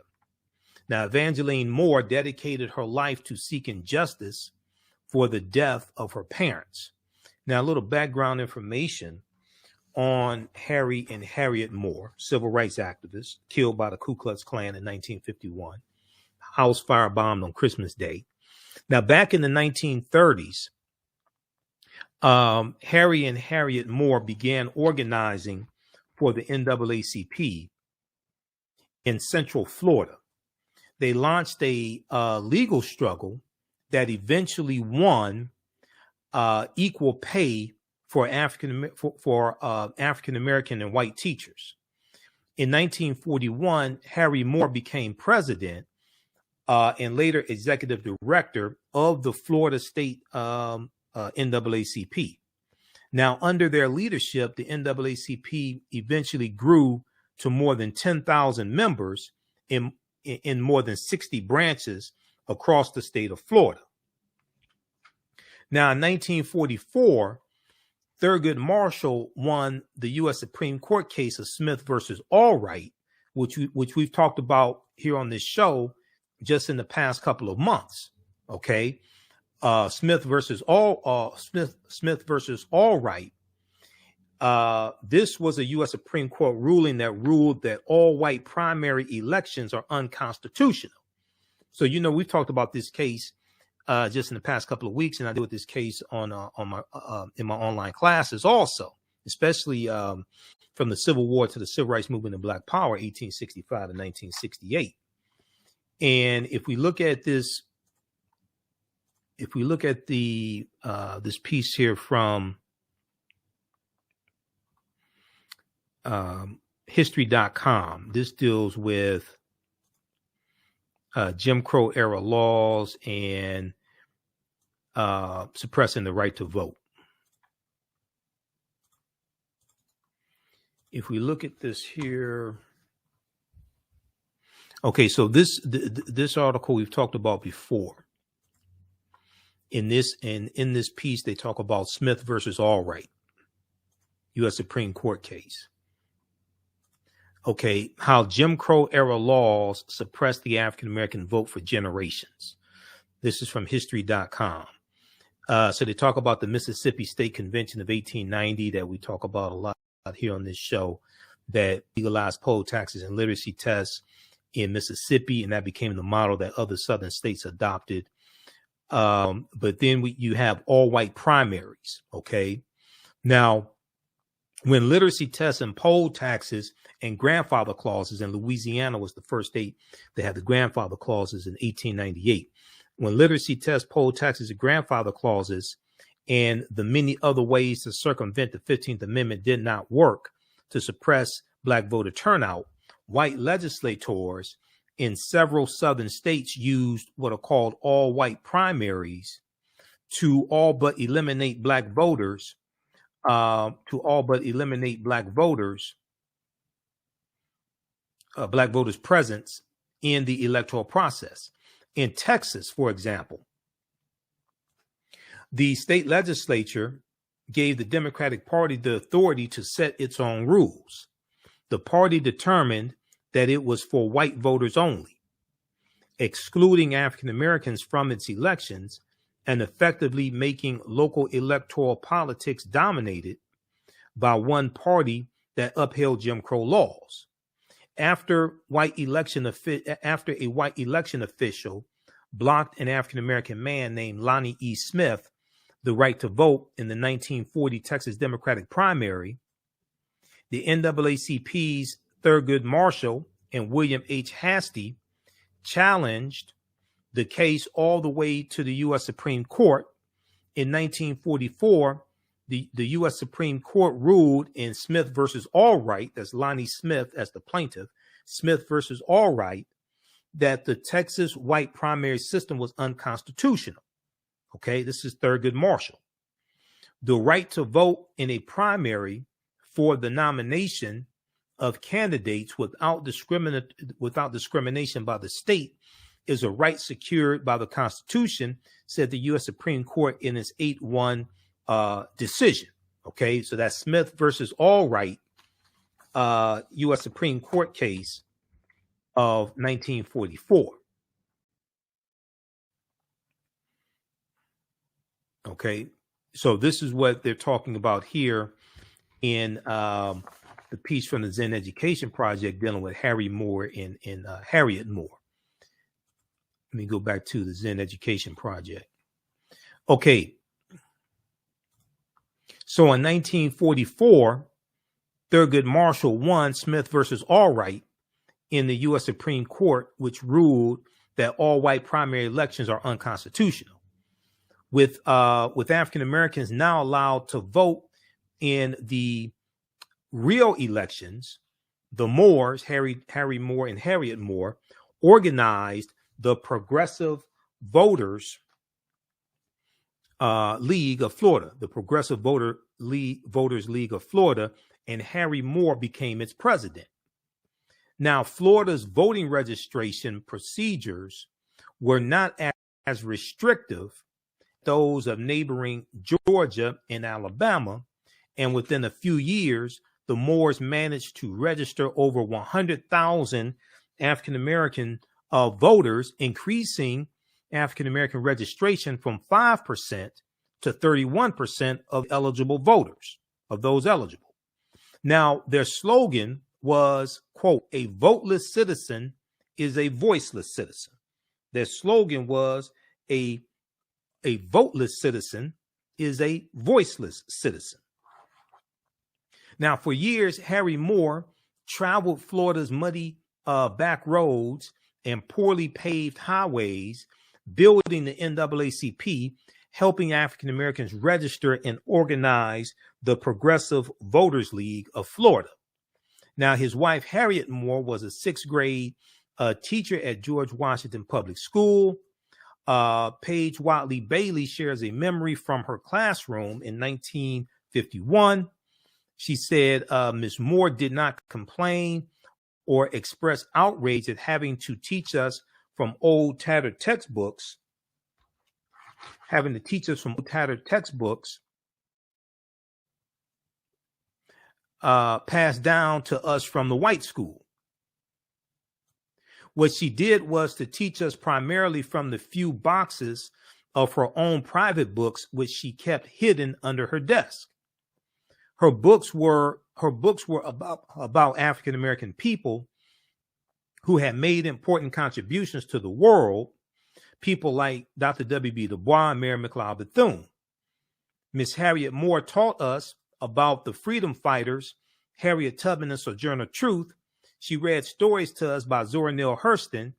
Now, Evangeline Moore dedicated her life to seeking justice for the death of her parents. Now, a little background information on Harry and Harriet Moore, civil rights activists killed by the Ku Klux Klan in 1951, house firebombed on Christmas Day. Now, back in the 1930s, Harry and Harriet Moore began organizing for the NAACP in Central Florida. They launched a legal struggle that eventually won equal pay for African American and white teachers. In 1941, Harry Moore became president and later executive director of the Florida State NAACP. Now, under their leadership, the NAACP eventually grew to more than 10,000 members in more than 60 branches across the state of Florida. Now, in 1944, Thurgood Marshall won the U.S. Supreme Court case of Smith versus Allwright, which we've talked about here on this show just in the past couple of months. Okay, Smith versus Allwright. This was a U.S. Supreme Court ruling that ruled that all white primary elections are unconstitutional. So, you know, we've talked about this case just in the past couple of weeks, and I deal with this case on my in my online classes also, especially from the Civil War to the Civil Rights Movement and Black Power, 1865 to 1968. And if we look at this, this piece here from history.com, this deals with Jim Crow era laws and suppressing the right to vote. If we look at this here, okay, so this article we've talked about before. In this piece, they talk about Smith versus Allwright, U.S. Supreme Court case. Okay, how Jim Crow era laws suppressed the African American vote for generations. This is from history.com. So they talk about the Mississippi State Convention of 1890 that we talk about a lot here on this show, that legalized poll taxes and literacy tests in Mississippi, and that became the model that other southern states adopted. But then you have all white primaries. Okay. Now, when literacy tests and poll taxes and grandfather clauses, and Louisiana was the first state that had the grandfather clauses in 1898. When literacy tests, poll taxes, and grandfather clauses, and the many other ways to circumvent the 15th Amendment did not work to suppress black voter turnout, white legislators in several southern states used what are called all white primaries to all but eliminate black voters, black voters' presence in the electoral process. In Texas, for example, the state legislature gave the Democratic Party the authority to set its own rules. The party determined that it was for white voters only, excluding African Americans from its elections and effectively making local electoral politics dominated by one party that upheld Jim Crow laws. After a white election official blocked an African American man named Lonnie E. Smith the right to vote in the 1940 Texas Democratic primary, the NAACP's Thurgood Marshall and William H. Hastie challenged the case all the way to the U.S. Supreme Court. In 1944, the U.S. Supreme Court ruled in Smith versus Allwright, that's Lonnie Smith as the plaintiff, Smith versus Allwright, that the Texas white primary system was unconstitutional. Okay, this is Thurgood Marshall. The right to vote in a primary for the nomination of candidates without discrimination by the state is a right secured by the Constitution, said the U.S. Supreme Court in its 8-1 decision. Okay, so that's Smith versus Allwright, U.S. Supreme Court case of 1944. Okay, so this is what they're talking about here in the piece from the Zen Education Project dealing with Harry Moore and Harriet Moore. Let me go back to the Zen Education Project. Okay, so in 1944, Thurgood Marshall won Smith versus Allwright in the U.S. Supreme Court, which ruled that all white primary elections are unconstitutional. With African Americans now allowed to vote in the real elections, the Moores, Harry Moore and Harriet Moore, organized the Progressive Voters League of Florida, the Progressive Voters League of Florida, and Harry Moore became its president. Now, Florida's voting registration procedures were not as restrictive as those of neighboring Georgia and Alabama, and within a few years, the Moores managed to register over 100,000 African American voters, increasing African American registration from 5% to 31% of eligible voters, of those eligible. Now, their slogan was, quote, "A voteless citizen is a voiceless citizen." Their slogan was, a voteless citizen is a voiceless citizen. Now, for years, Harry Moore traveled Florida's muddy back roads and poorly paved highways, building the NAACP, helping African Americans register and organize the Progressive Voters League of Florida. Now, his wife, Harriet Moore, was a sixth grade teacher at George Washington Public School. Paige Watley Bailey shares a memory from her classroom in 1951. She said Ms. Moore did not complain or express outrage at having to teach us from old tattered textbooks, passed down to us from the white school. What she did was to teach us primarily from the few boxes of her own private books, which she kept hidden under her desk. Her books were about African American people who had made important contributions to the world, people like Dr. W.B. Du Bois and Mary McLeod Bethune. Miss Harriet Moore taught us about the freedom fighters, Harriet Tubman and Sojourner Truth. She read stories to us by Zora Neale Hurston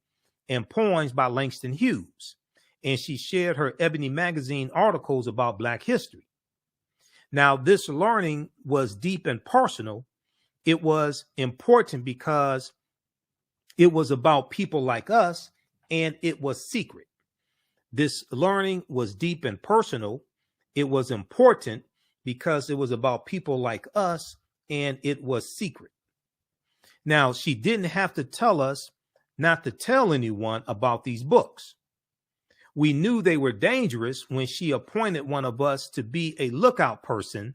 and poems by Langston Hughes. And she shared her Ebony magazine articles about Black history. Now, this learning was deep and personal. It was important because it was about people like us, and it was secret. This learning was deep and personal. It was important because it was about people like us, and it was secret. Now, she didn't have to tell us not to tell anyone about these books. We knew they were dangerous when she appointed one of us to be a lookout person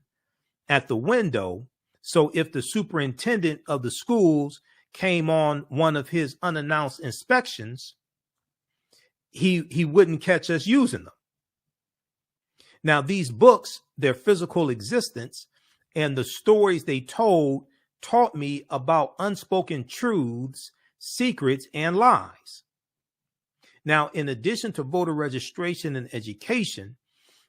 at the window. So if the superintendent of the schools came on one of his unannounced inspections, he wouldn't catch us using them. Now, these books, their physical existence and the stories they told taught me about unspoken truths, secrets, and lies. Now, in addition to voter registration and education,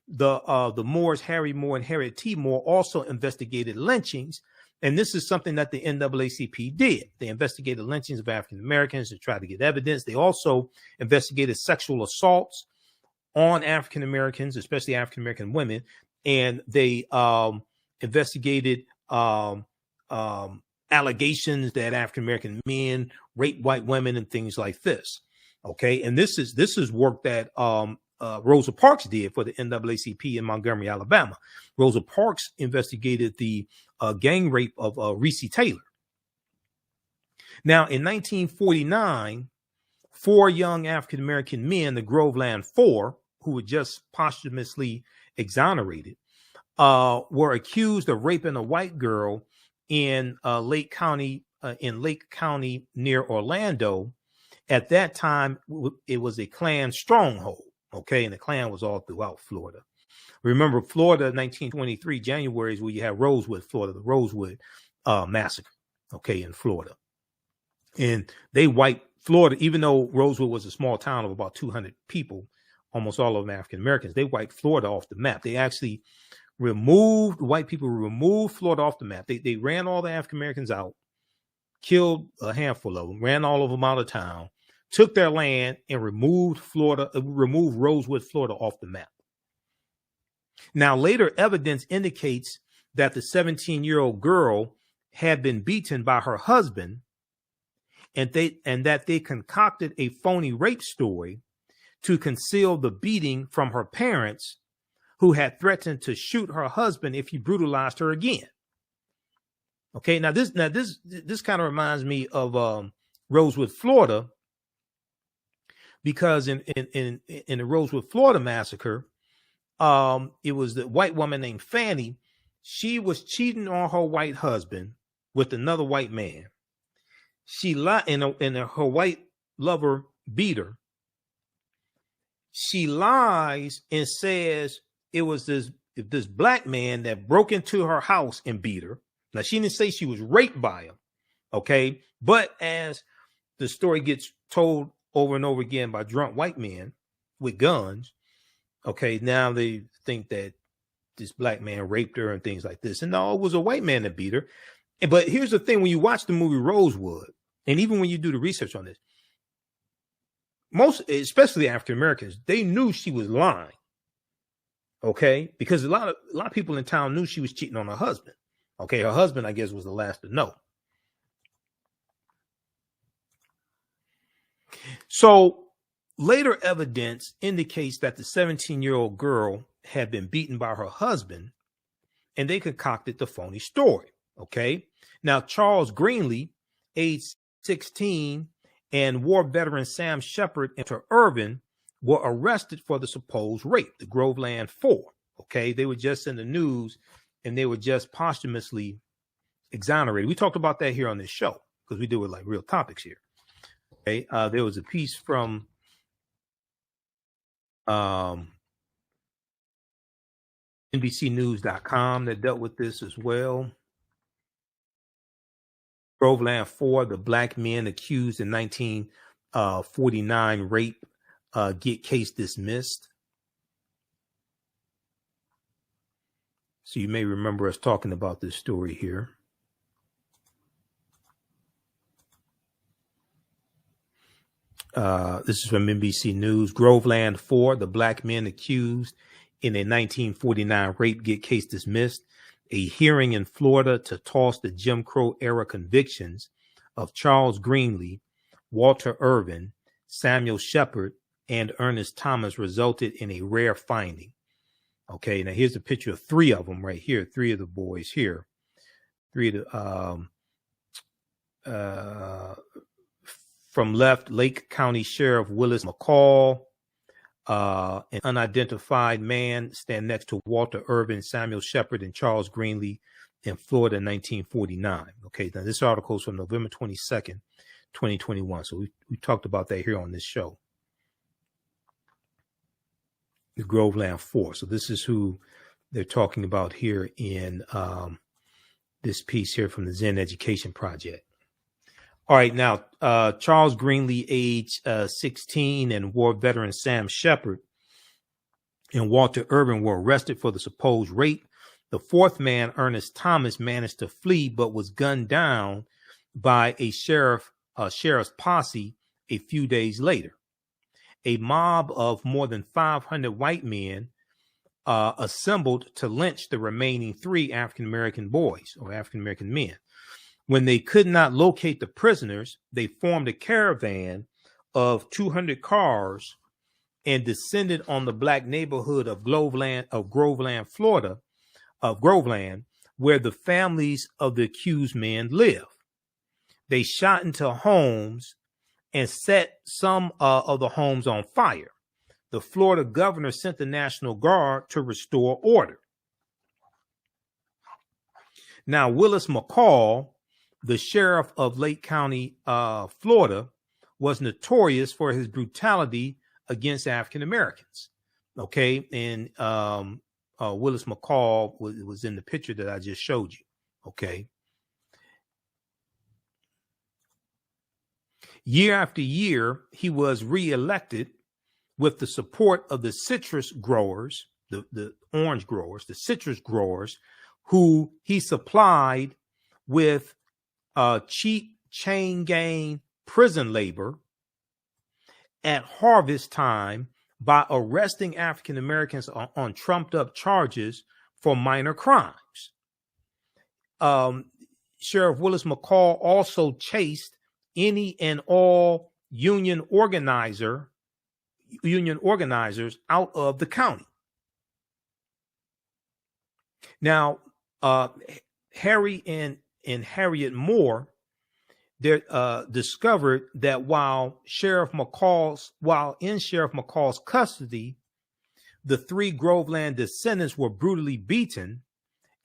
the Moores, Harry Moore and Harriet T. Moore, also investigated lynchings. And this is something that the NAACP did. They investigated lynchings of African Americans to try to get evidence. They also investigated sexual assaults on African Americans, especially African American women. And they investigated allegations that African American men rape white women and things like this. Okay, and this is work that Rosa Parks did for the NAACP in Montgomery, Alabama. Rosa Parks investigated the gang rape of Reese Taylor. Now, in 1949, 4 young African American men, the Groveland Four, who were just posthumously exonerated, were accused of raping a white girl in Lake County near Orlando. At that time, it was a Klan stronghold, okay? And the Klan was all throughout Florida. Remember, Florida, 1923, January is where you have Rosewood, Florida, the Rosewood massacre, okay, in Florida. And they wiped Florida, even though Rosewood was a small town of about 200 people, almost all of them African Americans, they wiped Florida off the map. They actually white people removed Florida off the map. They ran all the African Americans out, killed a handful of them, ran all of them out of town, took their land, and removed Rosewood, Florida off the map. Now, later evidence indicates that the 17-year-old girl had been beaten by her husband, and that they concocted a phony rape story to conceal the beating from her parents, who had threatened to shoot her husband if he brutalized her again. Okay, now this kind of reminds me of Rosewood, Florida, because in the Rosewood, Florida massacre, it was the white woman named Fanny. She was cheating on her white husband with another white man. She lied, and her white lover beat her. She lies and says it was this black man that broke into her house and beat her. Now, she didn't say she was raped by him, okay? But as the story gets told over and over again by drunk white men with guns, okay, now they think that this black man raped her and things like this. And no, it was a white man that beat her. But here's the thing, when you watch the movie Rosewood, and even when you do the research on this, most, especially African Americans, they knew she was lying, okay? Because a lot of people in town knew she was cheating on her husband. Okay, her husband, I guess, was the last to know. So later evidence indicates that the 17-year-old girl had been beaten by her husband, and they concocted the phony story. Okay, now Charles Greenlee, age 16, and war veteran Sam Shepard and Hunter Irvin were arrested for the supposed rape, the Groveland Four. Okay, they were just in the news, and they were just posthumously exonerated. We talked about that here on this show because we deal with like real topics here. Okay, there was a piece from NBCnews.com that dealt with this as well. Groveland 4, the black men accused in 1949 rape get case dismissed. So you may remember us talking about this story here. This is from NBC News. Groveland 4, the black men accused in a 1949 rape get case dismissed. A hearing in Florida to toss the Jim Crow era convictions of Charles Greenlee, Walter Irvin, Samuel Shepard, and Ernest Thomas resulted in a rare finding. Okay, now here's a picture of three of them right here. Three of the boys here. Three of the from left, Lake County Sheriff Willis McCall, an unidentified man, stand next to Walter Irvin, Samuel Shepard, and Charles Greenlee in Florida in 1949. Okay, now this article is from November 22nd, 2021. So we talked about that here on this show. The Groveland 4. So this is who they're talking about here in this piece here from the Zen Education Project. All right, now, Charles Greenlee, age 16, and war veteran Sam Shepard and Walter Irvin were arrested for the supposed rape. The fourth man, Ernest Thomas, managed to flee but was gunned down by a sheriff's posse a few days later. A mob of more than 500 white men assembled to lynch the remaining three African-American boys or African-American men. When they could not locate the prisoners, they formed a caravan of 200 cars and descended on the black neighborhood of Groveland, Florida, where the families of the accused men live. They shot into homes and set some of the homes on fire. The Florida governor sent the National Guard to restore order. Now, Willis McCall, the sheriff of Lake County, Florida, was notorious for his brutality against African Americans. Okay, and Willis McCall was in the picture that I just showed you. Okay. Year after year, he was reelected with the support of the citrus growers, the orange growers, the citrus growers, who he supplied with cheap chain gang prison labor at harvest time by arresting African Americans on trumped up charges for minor crimes. Sheriff Willis McCall also chased any and all union organizers out of the county. Now, Harry and Harriet Moore discovered that while in Sheriff McCall's custody, the three Groveland descendants were brutally beaten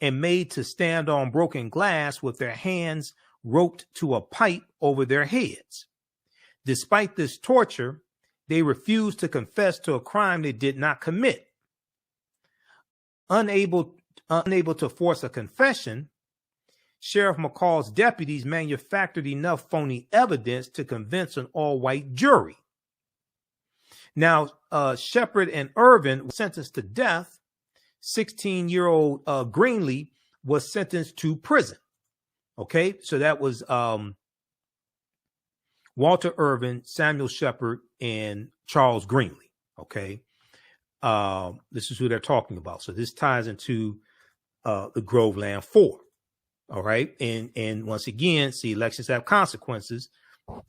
and made to stand on broken glass with their hands roped to a pipe over their heads. Despite this torture, they refused to confess to a crime they did not commit. Unable to force a confession, Sheriff McCall's deputies manufactured enough phony evidence to convince an all-white jury. Now, Shepard and Irvin were sentenced to death. 16-year-old Greenlee was sentenced to prison. Okay, so that was Walter Irvin, Samuel Shepard, and Charles Greenlee. Okay, this is who they're talking about. So this ties into the Groveland 4. All right, and once again, see, elections have consequences.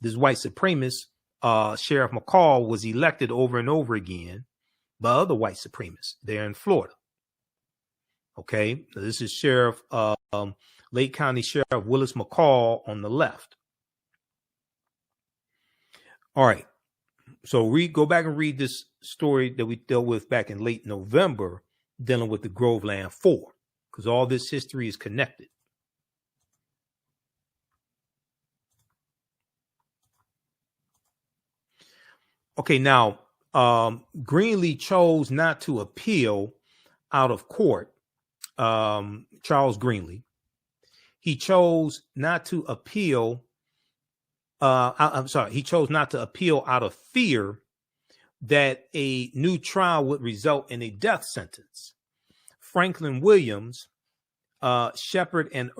This white supremacist Sheriff McCall was elected over and over again by other white supremacists there in Florida. Okay, so this is Sheriff Lake County Sheriff Willis McCall on the left. All right, so go back and read this story that we dealt with back in late November, dealing with the Groveland 4, because all this history is connected. Okay, now Greenlee chose not to appeal out of court, Charles Greenlee, he chose not to appeal. He chose not to appeal out of fear that a new trial would result in a death sentence. Franklin Williams, who was Shepard and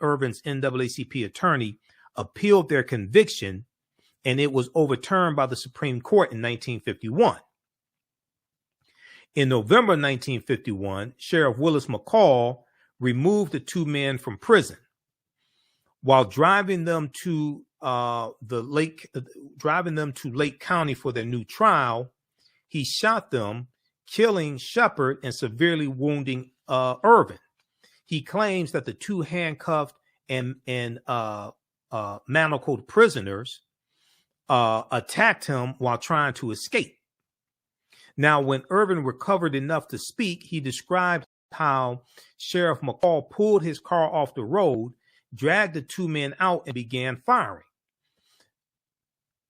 Irvin's NAACP attorney, appealed their conviction, and it was overturned by the Supreme Court in 1951. In November 1951, Sheriff Willis McCall removed the two men from prison. While driving them to Lake County for their new trial, he shot them, killing Shepard and severely wounding Irvin. He claims that the two handcuffed and manacled prisoners attacked him while trying to escape. Now, when Irvin recovered enough to speak, he described how Sheriff McCall pulled his car off the road, dragged the two men out, and began firing.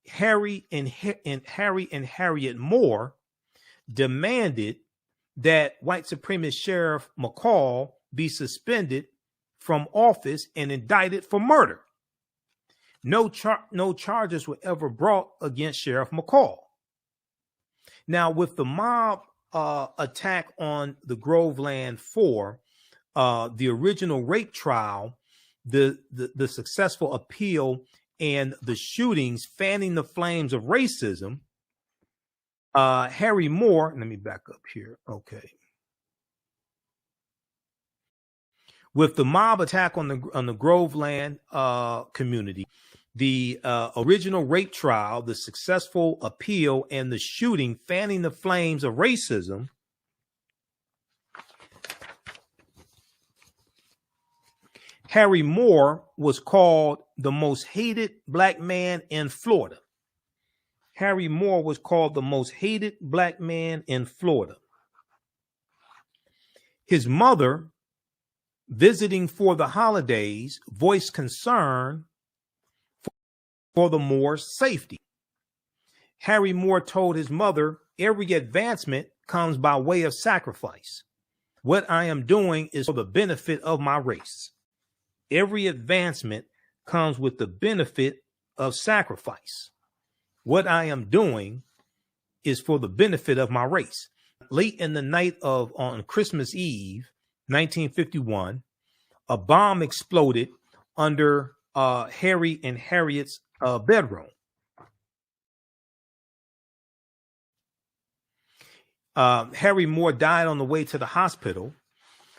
Harry and Harriet Moore demanded that white supremacist Sheriff McCall be suspended from office and indicted for murder. No charges were ever brought against Sheriff McCall. Now, with the mob attack on the Groveland 4, the original rape trial, the successful appeal, and the shootings fanning the flames of racism, Harry Moore, let me back up here. Okay. With the mob attack on the Groveland community, the original rape trial, the successful appeal, and the shooting fanning the flames of racism, Harry Moore was called the most hated black man in Florida. Harry Moore was called the most hated black man in Florida. His mother, visiting for the holidays, voiced concern for the Moore's safety. Harry Moore told his mother, "Every advancement comes by way of sacrifice. What I am doing is for the benefit of my race. Every advancement comes with the benefit of sacrifice. What I am doing is for the benefit of my race." Late in the night on Christmas Eve, 1951, a bomb exploded under Harry and Harriet's bedroom. Harry Moore died on the way to the hospital.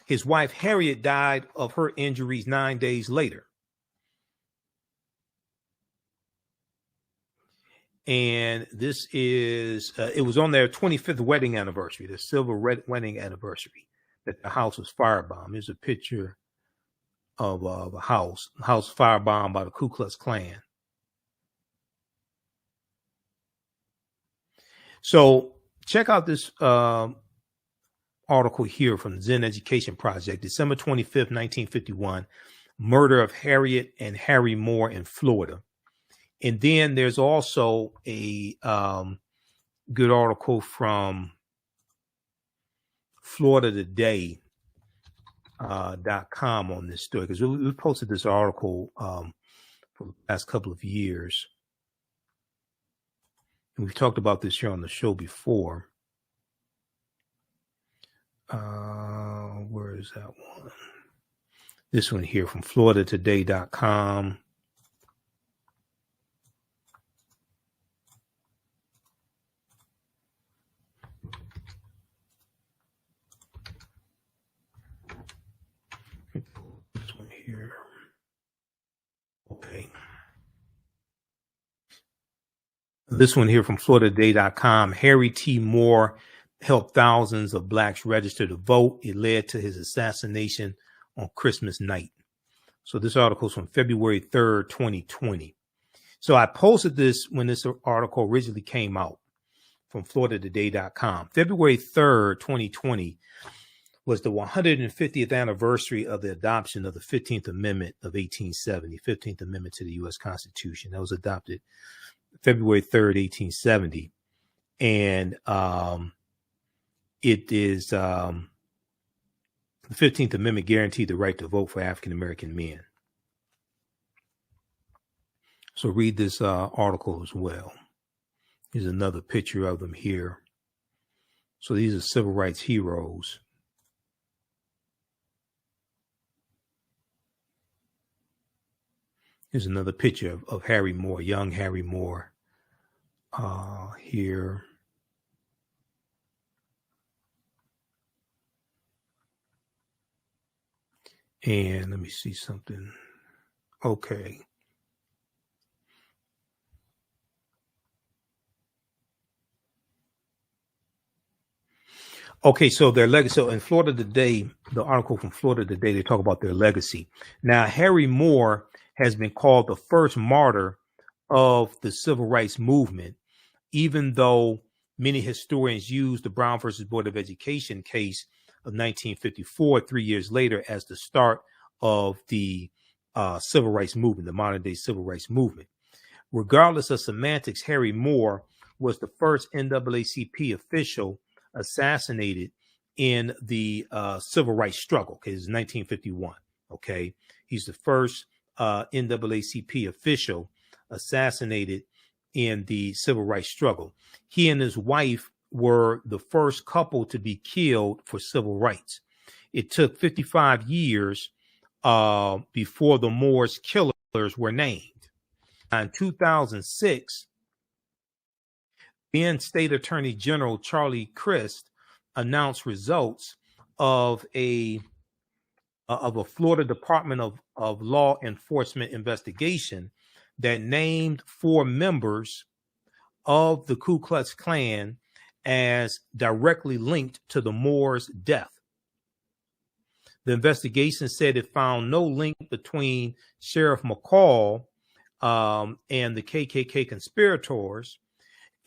His wife Harriet died of her injuries 9 days later. And this is, it was on their 25th wedding anniversary, the silver wedding anniversary, that the house was firebombed. There's a picture of a house firebombed by the Ku Klux Klan. So check out this article here from the Zen Education Project, December 25th, 1951, murder of Harriet and Harry Moore in Florida. And then there's also a good article from FloridaToday.com on this story, because we posted this article for the past couple of years. And we've talked about this here on the show before. Where is that one? This one here from FloridaToday.com. This one here. Okay. This one here from FloridaToday.com. Harry T. Moore helped thousands of blacks register to vote. It led to his assassination on Christmas night. So this article is from February 3rd, 2020. So I posted this when this article originally came out from FloridaToday.com. February 3rd, 2020 was the 150th anniversary of the adoption of the 15th Amendment of 1870, 15th Amendment to the U.S. Constitution. That was adopted February 3rd, 1870. And it is the 15th Amendment guaranteed the right to vote for African American men. So read this article as well. Here's another picture of them here. So these are civil rights heroes. Here's another picture of Harry Moore, young Harry Moore here. And let me see something. Okay. Okay, so their legacy. So in Florida Today, the article from Florida Today, they talk about their legacy. Now, Harry Moore has been called the first martyr of the civil rights movement, even though many historians use the Brown versus Board of Education case of 1954, 3 years later, as the start of the civil rights movement, the modern day civil rights movement. Regardless of semantics, Harry Moore was the first NAACP official assassinated in the civil rights struggle. Okay, it's 1951. Okay, he's the first NAACP official assassinated in the civil rights struggle. He and his wife were the first couple to be killed for civil rights. It took 55 years before the Moore's killers were named. In 2006, then State Attorney General Charlie Crist announced results of a Florida Department of Law Enforcement investigation that named 4 members of the Ku Klux Klan as directly linked to the Moore's death. The investigation said it found no link between Sheriff McCall and the KKK conspirators,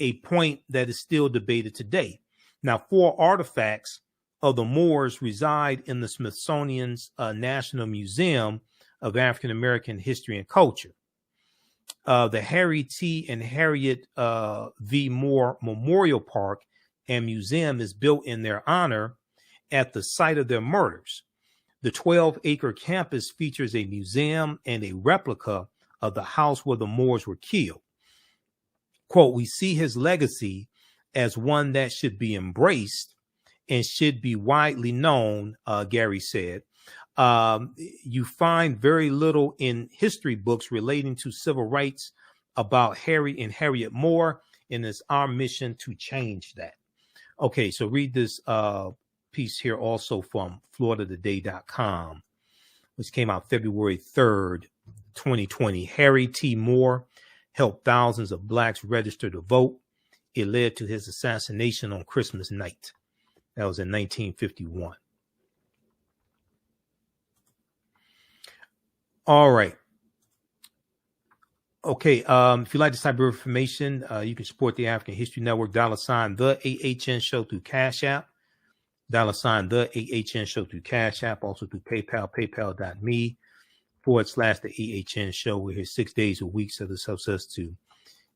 a point that is still debated today. Now, 4 artifacts of the Moors reside in the Smithsonian's National Museum of African American History and Culture. The Harry T. and Harriet V. Moore Memorial Park and Museum is built in their honor at the site of their murders. The 12-acre campus features a museum and a replica of the house where the Moors were killed. Quote, "We see his legacy as one that should be embraced and should be widely known," Gary said. You find very little in history books relating to civil rights about Harry and Harriet Moore, and it's our mission to change that. Okay, so read this piece here also from FloridaToday.com, which came out February 3rd, 2020. Harry T. Moore helped thousands of blacks register to vote. It led to his assassination on Christmas night. That was in 1951. All right. Okay. If you like this type of information, you can support the African History Network, $ the AHN Show through Cash App, $ the AHN Show through Cash App, also through PayPal, paypal.me /the AHN Show. We're here 6 days a week, so this helps us to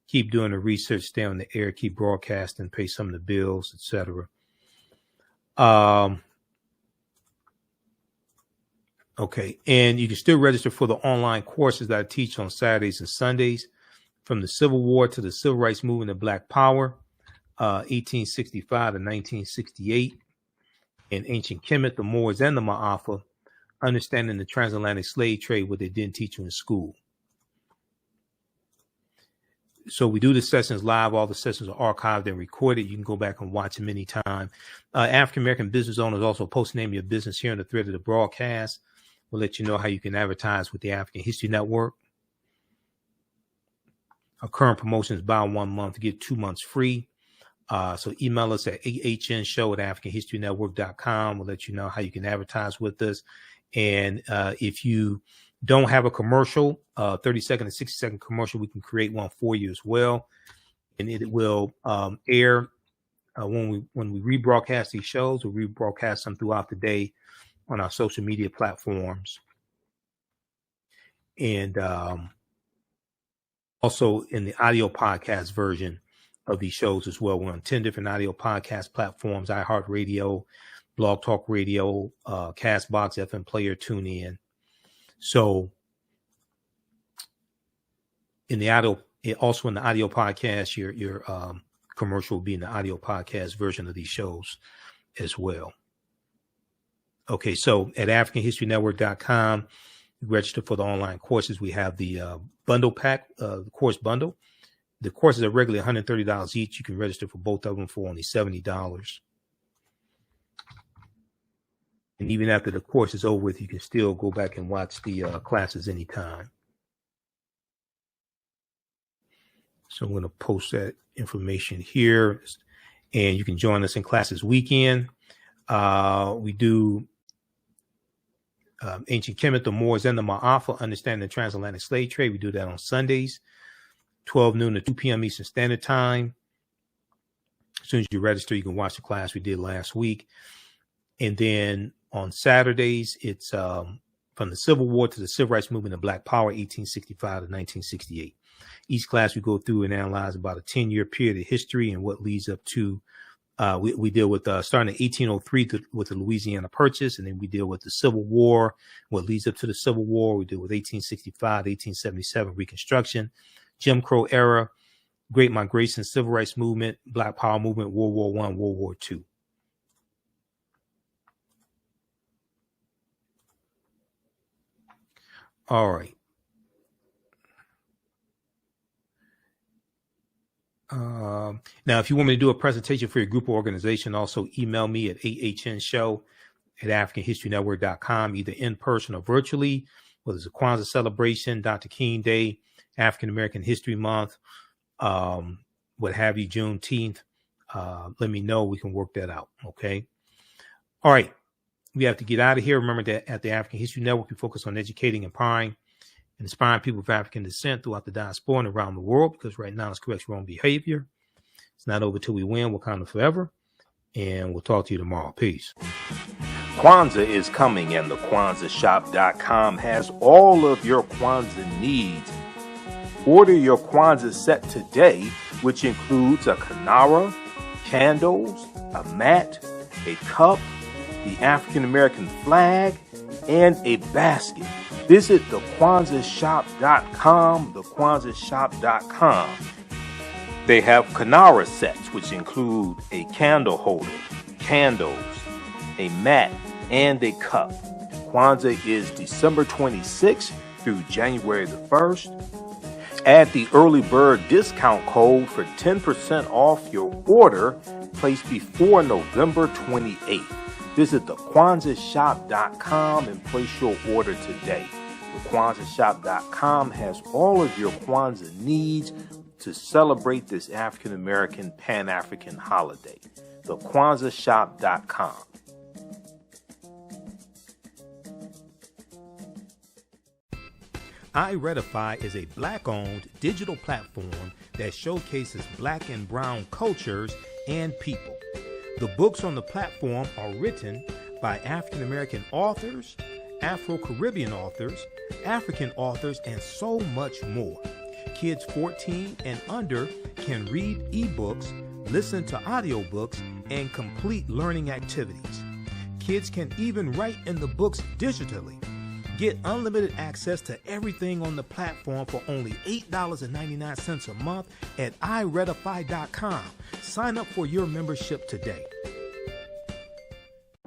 keep doing the research, stay on the air, keep broadcasting, pay some of the bills, etc. Okay, and you can still register for the online courses that I teach on Saturdays and Sundays, from the Civil War to the Civil Rights Movement of Black Power, 1865 to 1968, in Ancient Kemet, the Moors, and the Ma'afa, understanding the transatlantic slave trade, what they didn't teach you in school. So we do the sessions live. All the sessions are archived and recorded. You can go back and watch them anytime. African-American business owners also post name your business here in the thread of the broadcast. We'll let you know how you can advertise with the African History Network. Our current promotion is buy 1 month, get 2 months free. So email us at ahnshow@africanhistorynetwork.com. We'll let you know how you can advertise with us. And if you don't have a commercial, 30-second and 60-second commercial, we can create one for you as well. And it will air when we rebroadcast these shows. We'll rebroadcast them throughout the day on our social media platforms. And also in the audio podcast version, of these shows as well. We're on 10 different audio podcast platforms: iHeartRadio, Blog Talk Radio, Castbox, FM Player, TuneIn. So in the audio, also in the audio podcast, your commercial will be in the audio podcast version of these shows as well. Okay, so at AfricanHistoryNetwork.com, you register for the online courses. We have the bundle pack, the course bundle. The courses are regularly $130 each. You can register for both of them for only $70. And even after the course is over with, you can still go back and watch the classes anytime. So I'm going to post that information here. And you can join us in classes weekend. We do Ancient Kemet, the Moors, and the Ma'afa, Understanding the Transatlantic Slave Trade. We do that on Sundays, 12 noon to 2 p.m. Eastern Standard Time. As soon as you register, you can watch the class we did last week. And then on Saturdays, it's from the Civil War to the Civil Rights Movement and Black Power, 1865 to 1968. Each class we go through and analyze about a 10-year period of history and what leads up to, we deal with starting in 1803 with the Louisiana Purchase, and then we deal with the Civil War, what leads up to the Civil War. We deal with 1865 to 1877, Reconstruction, Jim Crow era, Great Migration, Civil Rights Movement, Black Power Movement, World War I, World War II. All right. Now, if you want me to do a presentation for your group or organization, also email me at AHNShow@AfricanHistoryNetwork.com, either in person or virtually, whether it's a Kwanzaa celebration, Dr. King Day, African American History Month, what have you, Juneteenth. Let me know. We can work that out. Okay. All right. We have to get out of here. Remember that at the African History Network, we focus on educating, empowering, and inspiring people of African descent throughout the diaspora and around the world, because right now it's correct wrong behavior. It's not over till we win. Wakanda forever. And we'll talk to you tomorrow. Peace. Kwanzaa is coming, and the KwanzaaShop.com has all of your Kwanzaa needs. Order your Kwanzaa set today, which includes a kinara, candles, a mat, a cup, the African American flag, and a basket. Visit the KwanzaaShop.com, the KwanzaaShop.com. They have kinara sets, which include a candle holder, candles, a mat, and a cup. Kwanzaa is December 26th through January the 1st. Add the early bird discount code for 10% off your order placed before November 28th. Visit the KwanzaaShop.com and place your order today. The KwanzaaShop.com has all of your Kwanzaa needs to celebrate this African American Pan-African holiday. The KwanzaaShop.com. iRedify is a Black-owned digital platform that showcases Black and Brown cultures and people. The books on the platform are written by African American authors, Afro-Caribbean authors, African authors, and so much more. Kids 14 and under can read ebooks, listen to audiobooks, and complete learning activities. Kids can even write in the books digitally. Get unlimited access to everything on the platform for only $8.99 a month at iRedify.com. Sign up for your membership today.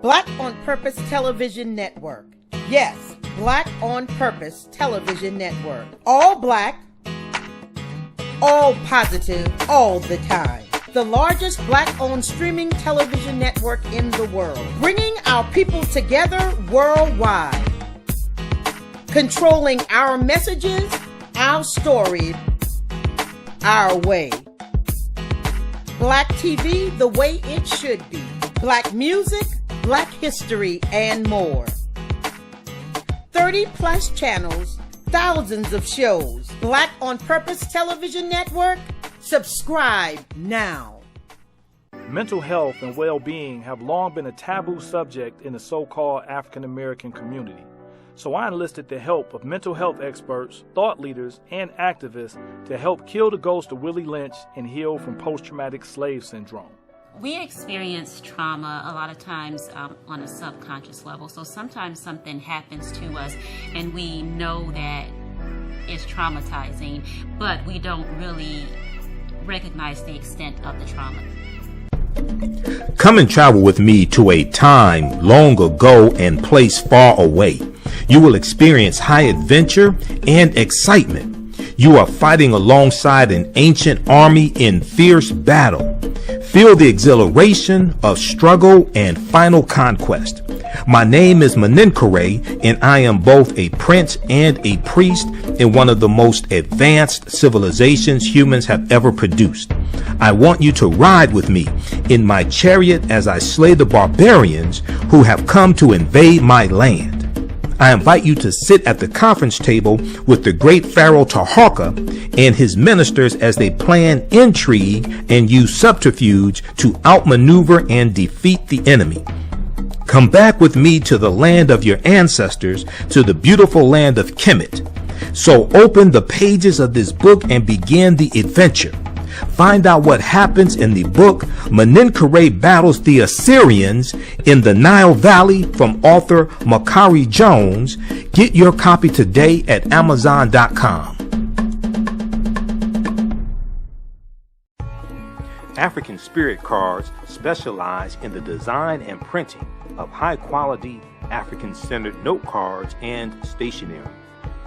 Black on Purpose Television Network. Yes, Black on Purpose Television Network. All Black, all positive, all the time. The largest Black-owned streaming television network in the world. Bringing our people together worldwide. Controlling our messages, our stories, our way. Black TV the way it should be. Black music, Black history, and more. 30 plus channels, thousands of shows. Black on Purpose Television Network. Subscribe now. Mental health and well-being have long been a taboo subject in the so-called African American community. So I enlisted the help of mental health experts, thought leaders, and activists to help kill the ghost of Willie Lynch and heal from post-traumatic slave syndrome. We experience trauma a lot of times on a subconscious level. So sometimes something happens to us and we know that it's traumatizing, but we don't really recognize the extent of the trauma. Come and travel with me to a time long ago and place far away. You will experience high adventure and excitement. You are fighting alongside an ancient army in fierce battle. Feel the exhilaration of struggle and final conquest. My name is Menenkere, and I am both a prince and a priest in one of the most advanced civilizations humans have ever produced. I want you to ride with me in my chariot as I slay the barbarians who have come to invade my land. I invite you to sit at the conference table with the great Pharaoh Taharka and his ministers as they plan intrigue and use subterfuge to outmaneuver and defeat the enemy. Come back with me to the land of your ancestors, to the beautiful land of Kemet. So open the pages of this book and begin the adventure. Find out what happens in the book Menenkere Battles the Assyrians in the Nile Valley from author Makari Jones. Get your copy today at Amazon.com. African Spirit Cards specialize in the design and printing of high-quality African-centered note cards and stationery.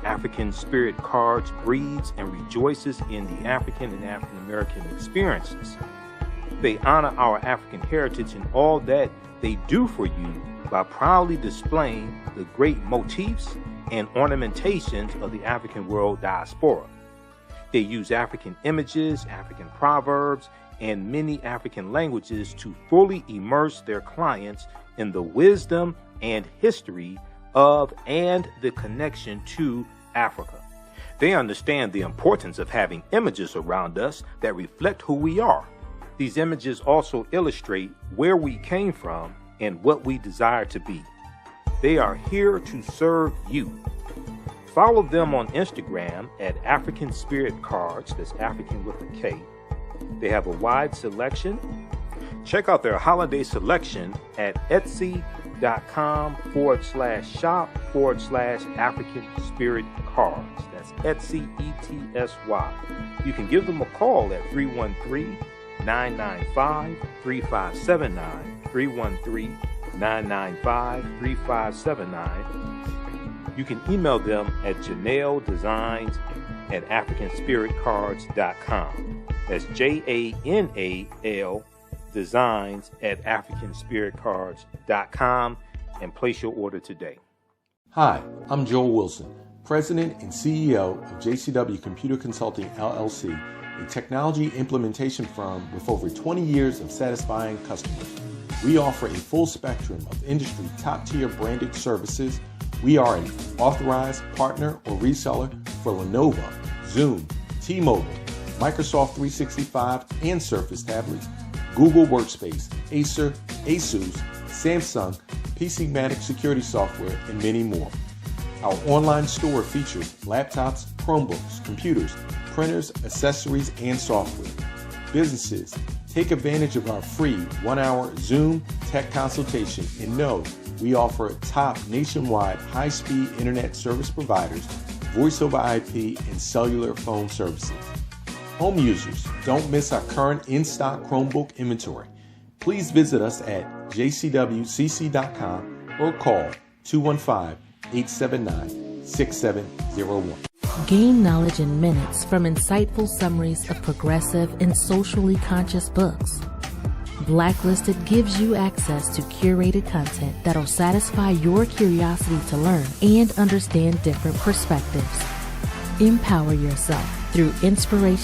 African Spirit Cards breeds and rejoices in the African and African American experiences. They honor our African heritage in all that they do for you by proudly displaying the great motifs and ornamentations of the African world diaspora. They use African images, African proverbs, and many African languages to fully immerse their clients in the wisdom and history of and the connection to Africa. They understand the importance of having images around us that reflect who we are. These images also illustrate where we came from and what we desire to be. They are here to serve you. Follow them on Instagram at African Spirit Cards, that's African with a K. They have a wide selection. Check out their holiday selection at Etsy.com/shop/African Spirit Cards. That's Etsy, ETSY. You can give them a call at 313-995-3579, 313-995-3579. You can email them at janeldesigns@AfricanSpiritCards.com. That's JANAL designs@AfricanSpiritCards.com and place your order today. Hi, I'm Joel Wilson, President and CEO of JCW Computer Consulting LLC, a technology implementation firm with over 20 years of satisfying customers. We offer a full spectrum of industry top-tier branded services. We are an authorized partner or reseller for Lenovo, Zoom, T-Mobile, Microsoft 365 and Surface tablets, Google Workspace, Acer, Asus, Samsung, PCmatic security software, and many more. Our online store features laptops, Chromebooks, computers, printers, accessories, and software. Businesses, take advantage of our free 1-hour Zoom tech consultation and know we offer top nationwide high-speed internet service providers, voice over IP, and cellular phone services. Home users, don't miss our current in-stock Chromebook inventory. Please visit us at jcwcc.com or call 215-879-6701. Gain knowledge in minutes from insightful summaries of progressive and socially conscious books. Blacklisted gives you access to curated content that'll satisfy your curiosity to learn and understand different perspectives. Empower yourself through inspiration